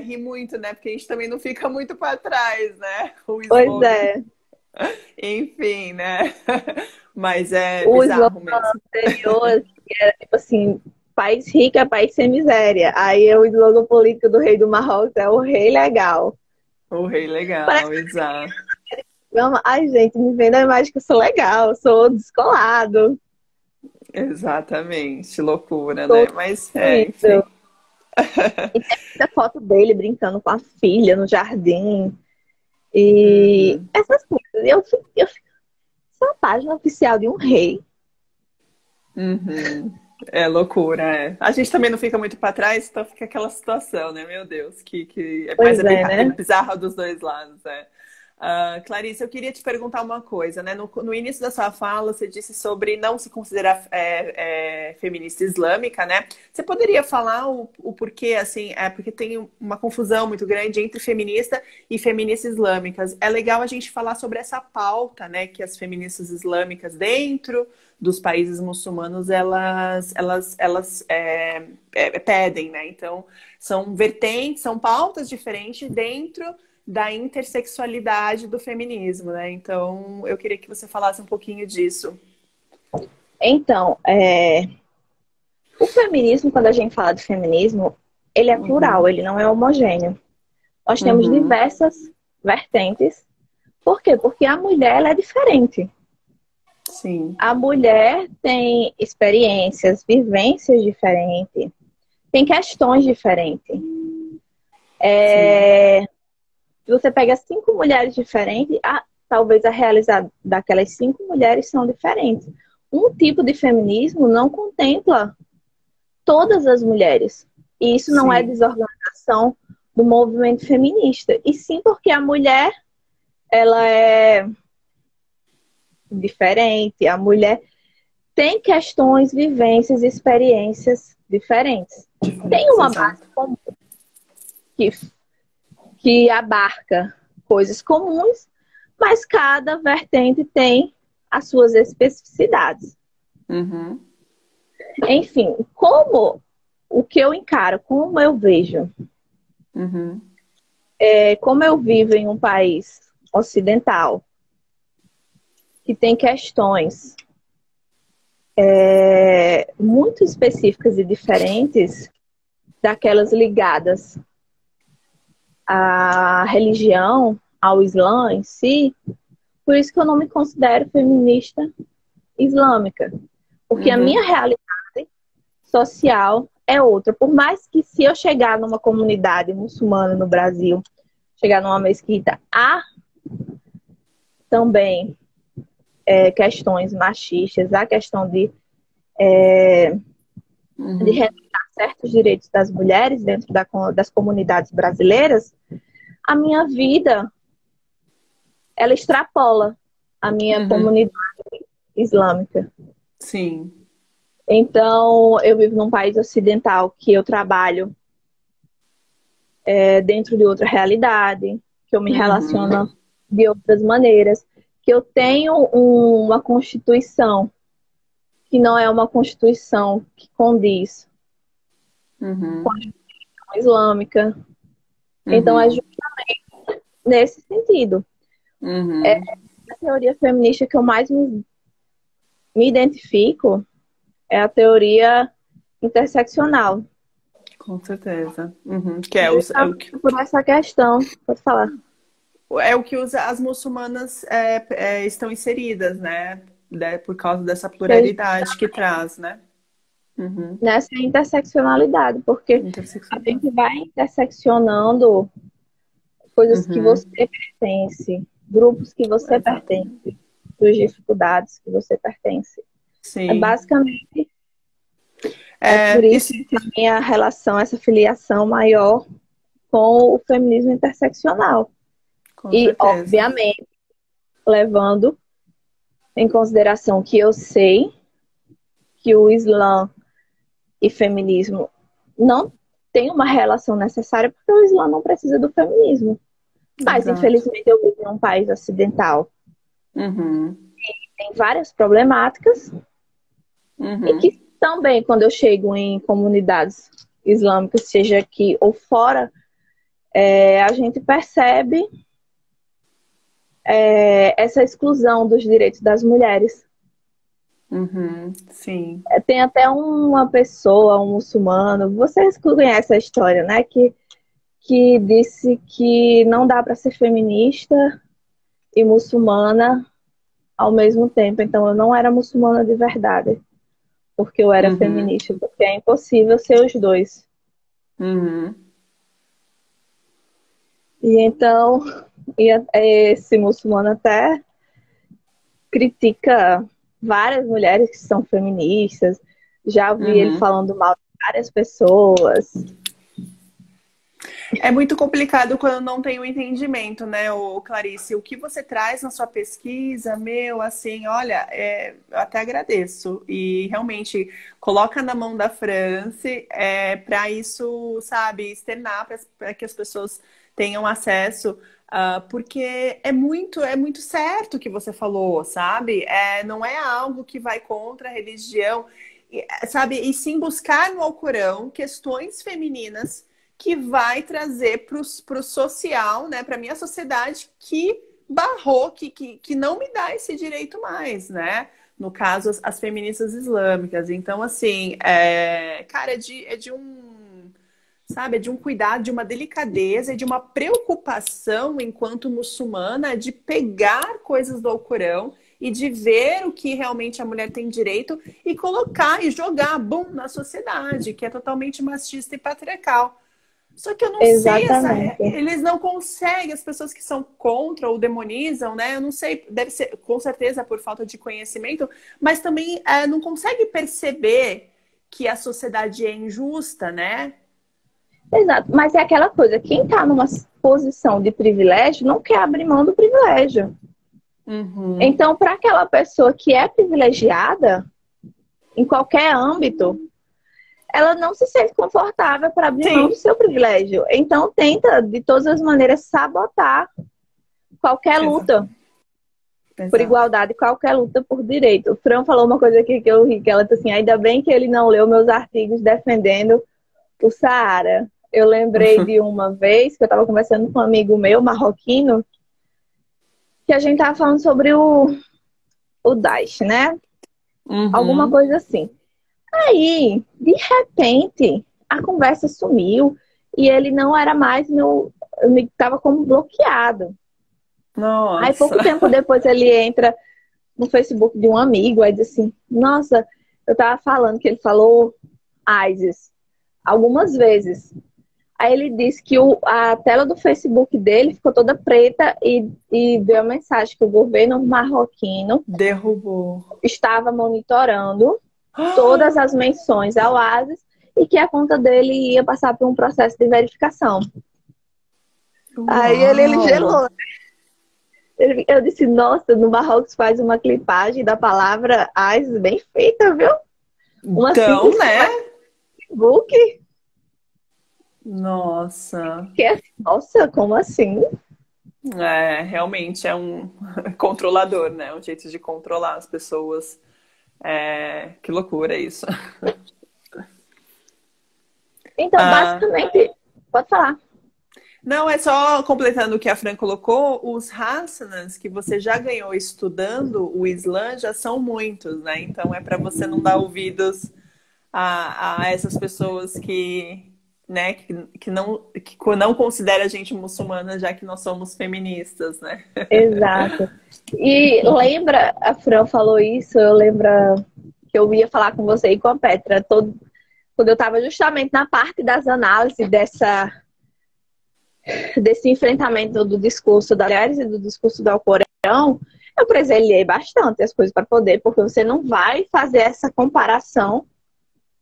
A: rir muito, né? Porque a gente também não fica muito para trás, né? O
B: Pois
A: slogan.
B: é,
A: Enfim, né? Mas é
B: o slogan
A: bizarro mesmo.
B: anterior assim, era tipo assim, país rico é país sem miséria. Aí o slogan político do rei do Marrocos é o rei legal.
A: O rei
B: Parece
A: legal, exato.
B: que, ai gente, me vendo a imagem que eu sou legal, sou descolado,
A: Exatamente. Loucura, né?
B: sou
A: Mas
B: isso.
A: enfim.
B: E tem muita foto dele brincando com a filha no jardim. E
A: Uhum.
B: essas coisas. Isso é uma página oficial de um rei.
A: Uhum. É loucura, é. A gente também não fica muito para trás, então fica aquela situação, né? Meu Deus, mas
B: Pois é,
A: é
B: né?
A: bizarra dos dois lados, é. Ah, Clarice, eu queria te perguntar uma coisa, né? No início da sua fala, você disse sobre não se considerar feminista islâmica, né? Você poderia falar o porquê, assim, porque tem uma confusão muito grande entre feminista e feministas islâmicas. É legal a gente falar sobre essa pauta, né? Que as feministas islâmicas dentro dos países muçulmanos elas pedem, né? Então são vertentes, são pautas diferentes dentro da intersexualidade do feminismo, né? Então, eu queria que você falasse um pouquinho disso.
B: Então, o feminismo, quando a gente fala de feminismo, ele é plural,
A: Uhum,
B: ele não é homogêneo. Nós temos
A: uhum,
B: diversas vertentes. Por quê? Porque a mulher ela é diferente.
A: sim,
B: A mulher tem experiências, vivências diferentes, tem questões diferentes.
A: sim,
B: Se você pega 5 mulheres diferentes, talvez a realidade daquelas 5 mulheres são diferentes. Um tipo de feminismo não contempla todas as mulheres. E isso não é
A: sim,
B: desorganização do movimento feminista. E sim porque a mulher, ela é diferente, a mulher tem questões, vivências, experiências diferentes. Tem
A: diferentes,
B: uma base
A: exato.
B: comum que, que abarca coisas comuns, mas cada vertente tem as suas especificidades.
A: Uhum,
B: Enfim, como o que eu encaro, como eu vejo,
A: uhum,
B: como eu vivo em um país ocidental, que tem questões muito específicas e diferentes daquelas ligadas à religião, ao Islã em si, por isso que eu não me considero feminista islâmica, porque a minha
A: uhum,
B: realidade social é outra. Por mais que se eu chegar numa comunidade muçulmana no Brasil, chegar numa mesquita, há também questões machistas, há questão de
A: uhum,
B: respeitar certos direitos das mulheres dentro das comunidades brasileiras, a minha vida, ela extrapola a minha
A: uhum,
B: comunidade islâmica.
A: sim,
B: Então, eu vivo num país ocidental que eu trabalho dentro de outra realidade, que eu me
A: uhum,
B: relaciono de outras maneiras, que eu tenho uma constituição que não é uma constituição que condiz com
A: uhum,
B: a islâmica. Então, é
A: uhum,
B: nesse sentido.
A: uhum,
B: A teoria feminista que eu mais me identifico é a teoria interseccional.
A: com certeza. Uhum. Que é,
B: Justamente por essa questão, pode falar.
A: é o que as muçulmanas estão inseridas, né? Por causa dessa pluralidade que traz, né? Uhum.
B: Nessa interseccionalidade, porque a
A: Interseccional.
B: gente vai interseccionando coisas que você
A: Uhum.
B: pertence, grupos que você pertence,
A: Exatamente.
B: suas dificuldades que você pertence. É
A: Sim.
B: basicamente por
A: É,
B: isso
A: isso,
B: que a minha relação, essa filiação maior com o feminismo interseccional.
A: com
B: E,
A: certeza.
B: obviamente, levando em consideração que eu sei que o Islã e feminismo não têm uma relação necessária, porque o Islã não precisa do feminismo. Mas,
A: Exato.
B: infelizmente, eu vivo em um país ocidental.
A: Uhum.
B: Tem várias problemáticas e que
A: Uhum.
B: também, quando eu chego em comunidades islâmicas, seja aqui ou fora, a gente percebe essa exclusão dos direitos das mulheres.
A: Uhum. Sim.
B: Tem até uma pessoa, um muçulmano, vocês conhecem a história, né? Que disse que não dá para ser feminista e muçulmana ao mesmo tempo. Então eu não era muçulmana de verdade, porque eu era
A: Uhum.
B: feminista, porque é impossível ser os dois.
A: Uhum.
B: E então, esse muçulmano até critica várias mulheres que são feministas. Já vi ele
A: Uhum.
B: falando mal de várias pessoas.
A: É muito complicado quando não tem o entendimento, né, Clarice? O que você traz na sua pesquisa, meu, assim, olha, eu até agradeço. E realmente coloca na mão da France para isso, sabe, externar para que as pessoas tenham acesso. Porque é muito certo o que você falou, sabe? Não é algo que vai contra a religião, sabe? E sim buscar no Alcorão questões femininas que vai trazer para o social, né, para a minha sociedade, que barrou, que não me dá esse direito mais, né? No caso, as feministas islâmicas. Então, assim, cara, é de um, sabe, é de um cuidado, de uma delicadeza e de uma preocupação enquanto muçulmana de pegar coisas do Alcorão e de ver o que realmente a mulher tem direito e colocar e jogar, bum, na sociedade, que é totalmente machista e patriarcal. Só que eu não sei,
B: Exatamente.
A: eles não conseguem, as pessoas que são contra ou demonizam, né? Eu não sei, deve ser com certeza por falta de conhecimento, mas também não consegue perceber que a sociedade é injusta, né?
B: Exato. Mas é aquela coisa, quem está numa posição de privilégio não quer abrir mão do privilégio.
A: Uhum.
B: Então, para aquela pessoa que é privilegiada, em qualquer âmbito, ela não se sente confortável para abrir mão do
A: Sim,
B: seu privilégio. Então, tenta, de todas as maneiras, sabotar qualquer luta
A: exato,
B: por
A: exato.
B: igualdade, qualquer luta por direito. O Fran falou uma coisa aqui que eu ri, que ela disse assim, ainda bem que ele não leu meus artigos defendendo o Saara. Eu lembrei de uma vez que eu estava conversando com um amigo meu, marroquino, que a gente estava falando sobre o Daesh, né? Alguma
A: Uhum.
B: coisa assim. Aí, de repente, a conversa sumiu e ele não era mais meu. Eu me estava como bloqueado. Aí,
A: Nossa.
B: pouco tempo depois, ele entra no Facebook de um amigo, aí diz assim: Nossa, eu tava falando que ele falou ISIS algumas vezes. Aí ele disse que a tela do Facebook dele ficou toda preta e deu a mensagem que o governo marroquino
A: Derrubou.
B: estava monitorando todas as menções ao ISIS e que a conta dele ia passar por um processo de verificação. Aí ele
A: Uau!
B: gelou. Eu disse, nossa, no Marrocos faz uma clipagem da palavra ISIS bem feita, viu? Uma
A: Então,
B: simples
A: né?
B: Facebook
A: Nossa.
B: que é, nossa, como assim?
A: Realmente é um controlador, né? Um jeito de controlar as pessoas. Que loucura isso.
B: Então,
A: Ah,
B: basicamente, pode falar.
A: não, é só completando o que a Fran colocou, os hasanas que você já ganhou estudando o Islã já são muitos, né? Então é para você não dar ouvidos a essas pessoas né, que não considera a gente muçulmana, já que nós somos feministas, né?
B: Exato. E lembra, a Fran falou isso, eu lembro que eu ia falar com você e com a Petra, quando eu estava justamente na parte das análises desse enfrentamento do discurso da mulheres e do discurso do Alcorão, eu preservei bastante as coisas para poder, porque você não vai fazer essa comparação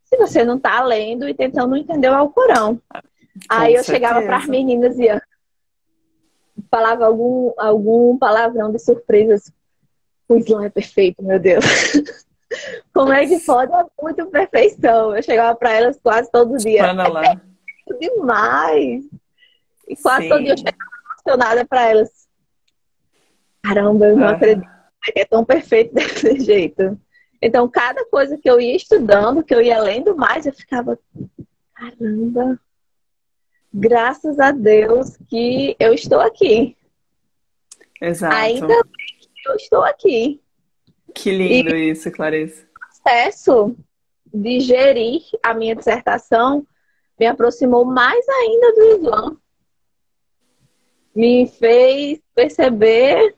B: se você não está lendo e tentando entender o Alcorão. Aí
A: Com
B: eu chegava para as
A: certeza.
B: meninas e falava algum palavrão de surpresas. O Islã é perfeito, meu Deus. Como é que pode? É muito perfeição. Eu chegava para elas quase todo dia. É
A: Subhanallah.
B: perfeito demais. E quase todo dia eu
A: Sim.
B: chegava emocionada para elas. Caramba, eu não acredito
A: Ah,
B: que é tão perfeito desse jeito. Então, cada coisa que eu ia estudando, que eu ia lendo mais, eu ficava, caramba, graças a Deus que eu estou aqui. Ainda
A: exato.
B: bem que eu estou aqui.
A: Que
B: E
A: lindo isso, Clarice.
B: o processo de gerir a minha dissertação me aproximou mais ainda do Islã. Me fez perceber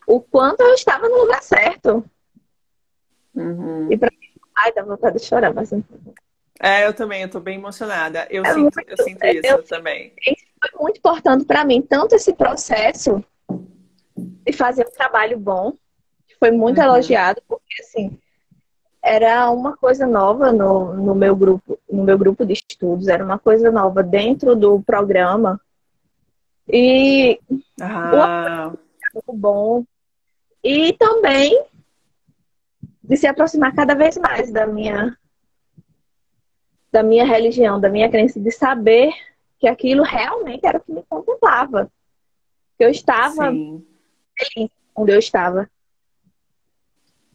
B: o quanto eu estava no lugar certo. E
A: Uhum.
B: para mim, ai, dá vontade de chorar, mas
A: Eu também, eu tô bem emocionada. Eu
B: é
A: sinto,
B: muito,
A: eu sinto
B: eu,
A: isso também.
B: isso foi muito importante para mim, tanto esse processo de fazer um trabalho bom, que foi muito
A: Uhum.
B: elogiado, porque assim, era uma coisa nova no meu grupo de estudos, era uma coisa nova dentro do programa. E o
A: Ah,
B: apoio bom. E também de se aproximar cada vez mais da minha religião, da minha crença, de saber que aquilo realmente era o que me contemplava. Que eu estava
A: sim.
B: feliz onde eu estava.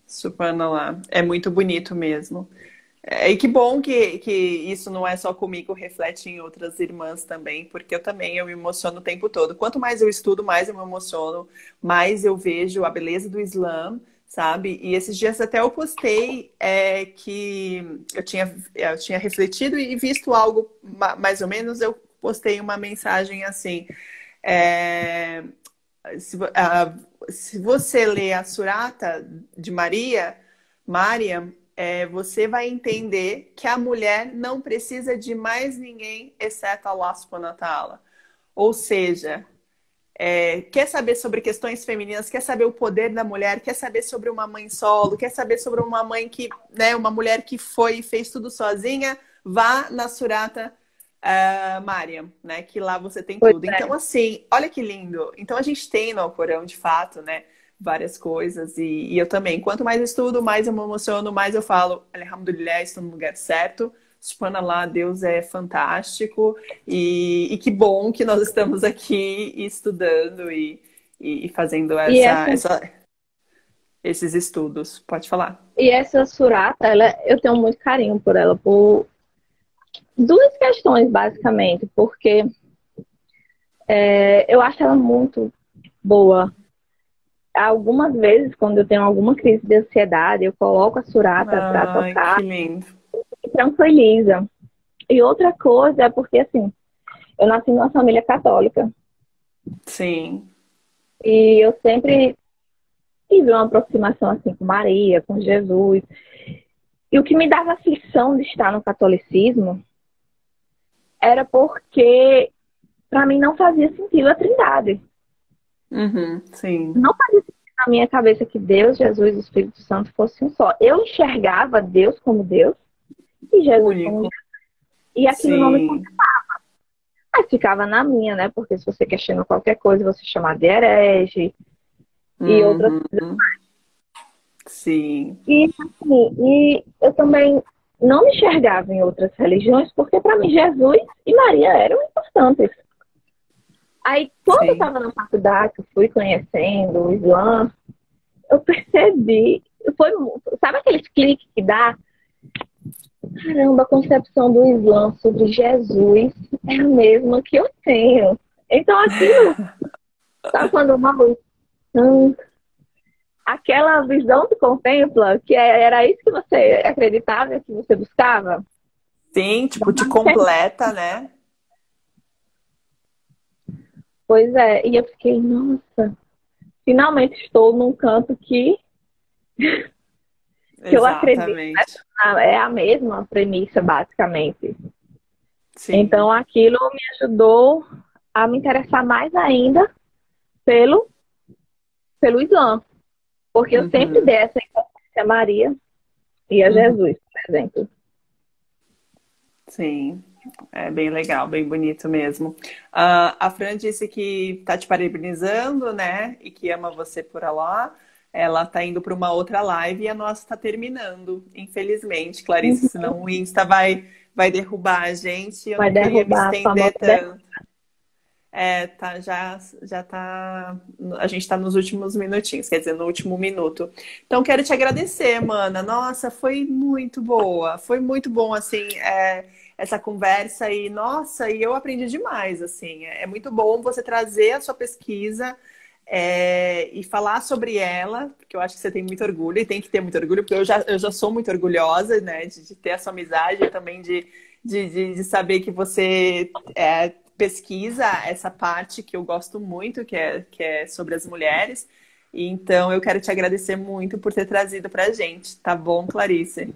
A: Subhanallah. É muito bonito mesmo. E que bom que isso não é só comigo, reflete em outras irmãs também, porque eu me emociono o tempo todo. Quanto mais eu estudo, mais eu me emociono, mais eu vejo a beleza do Islã, sabe? E esses dias até eu postei que eu tinha refletido e visto algo mais ou menos, eu postei uma mensagem assim. é, se você ler a Surata de Mariam, você vai entender que a mulher não precisa de mais ninguém exceto Allah subhanahu wa ta'ala. Ou seja, quer saber sobre questões femininas, quer saber o poder da mulher, quer saber sobre uma mãe solo, quer saber sobre uma mãe que, né, uma mulher que foi e fez tudo sozinha, vá na Surata Mariam, né? Que lá você tem
B: Pois
A: tudo.
B: é.
A: Então, assim, olha que lindo. Então, a gente tem no Alcorão, de fato, né? Várias coisas. E eu também. Quanto mais eu estudo, mais eu me emociono, mais eu falo, Alhamdulillah, estou no lugar certo. Subhanallah, Deus é fantástico. E que bom que nós estamos aqui estudando e fazendo
B: E essa,
A: esses estudos. Pode falar.
B: e essa surata, eu tenho muito carinho por ela, por duas questões, basicamente. Porque eu acho ela muito boa. Algumas vezes, quando eu tenho alguma crise de ansiedade, eu coloco a surata para
A: Ai,
B: tocar
A: que lindo.
B: e tranquiliza. E outra coisa é porque, assim, eu nasci numa família católica
A: Sim.
B: e eu sempre tive uma aproximação, assim, com Maria, com Jesus. E o que me dava aflição de estar no catolicismo era porque, para mim, não fazia sentido a Trindade.
A: Uhum, sim.
B: Não fazia sentido na minha cabeça que Deus, Jesus e o Espírito Santo fossem um só. Eu enxergava Deus como Deus e Jesus como
A: Único.
B: Jesus. E aquilo não me...
A: Sim.
B: Mas ficava na minha, né? Porque se você questiona qualquer coisa, você chama de herege e outras.
A: Uhum, sim.
B: E, assim, e eu também não me enxergava em outras religiões, porque para mim Jesus e Maria eram importantes. Aí, quando eu
A: Sim.
B: estava na faculdade, eu fui conhecendo o Islã, eu percebi, foi, sabe aqueles cliques que dá? Caramba, a concepção do Islã sobre Jesus é a mesma que eu tenho. Então, aquilo, sabe quando uma luz, aquela visão que contempla, que era isso que você acreditava, que você buscava?
A: Sim, tipo, te completa, né?
B: Pois é, e eu fiquei, nossa, finalmente estou num canto que eu acredito, né?
A: Exatamente.
B: É a mesma premissa, basicamente.
A: Sim.
B: Então, aquilo me ajudou a me interessar mais ainda pelo, pelo Islã, porque eu sempre
A: Uhum,
B: dei essa importância a Maria e a
A: uhum,
B: Jesus, por exemplo.
A: sim. É bem legal, bem bonito mesmo. A Fran disse que tá te parabenizando, né? E que ama você por lá. Ela tá indo para uma outra live e a nossa está terminando, infelizmente, Clarice,
B: Uhum.
A: senão o Insta vai derrubar a gente. Eu
B: Vai
A: não queria me
B: derrubar a
A: estender
B: famosa derrota.
A: tanto. Já tá. A gente tá nos últimos minutinhos, quer dizer, no último minuto. Então, quero te agradecer, mana. Nossa, foi muito boa. Foi muito bom, assim, essa conversa e, nossa, e eu aprendi demais, assim. É muito bom você trazer a sua pesquisa, e falar sobre ela, porque eu acho que você tem muito orgulho e tem que ter muito orgulho, porque eu já sou muito orgulhosa, né, de ter a sua amizade e também de saber que você pesquisa essa parte que eu gosto muito, que é sobre as mulheres. E então eu quero te agradecer muito por ter trazido pra gente, tá bom, Clarice?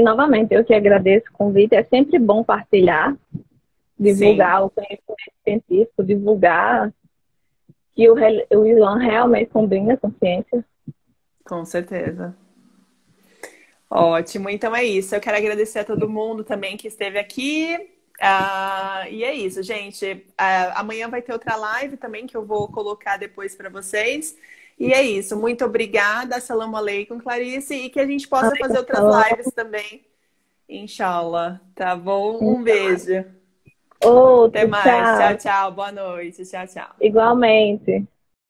B: Novamente, eu que agradeço o convite. É sempre bom partilhar,
A: Sim,
B: divulgar o conhecimento científico, divulgar que o Islã realmente combina com ciência.
A: com certeza. Ótimo, então é isso. Eu quero agradecer a todo mundo também que esteve aqui. E é isso, gente. Amanhã vai ter outra live também que eu vou colocar depois para vocês. E é isso. Muito obrigada. Assalamu alaikum, Clarice. E que a gente possa fazer outras lives também, inshallah. Tá bom? Um beijo. Até
B: Outro,
A: mais. Tchau,
B: tchau.
A: tchau. Boa noite. Tchau, tchau.
B: Igualmente.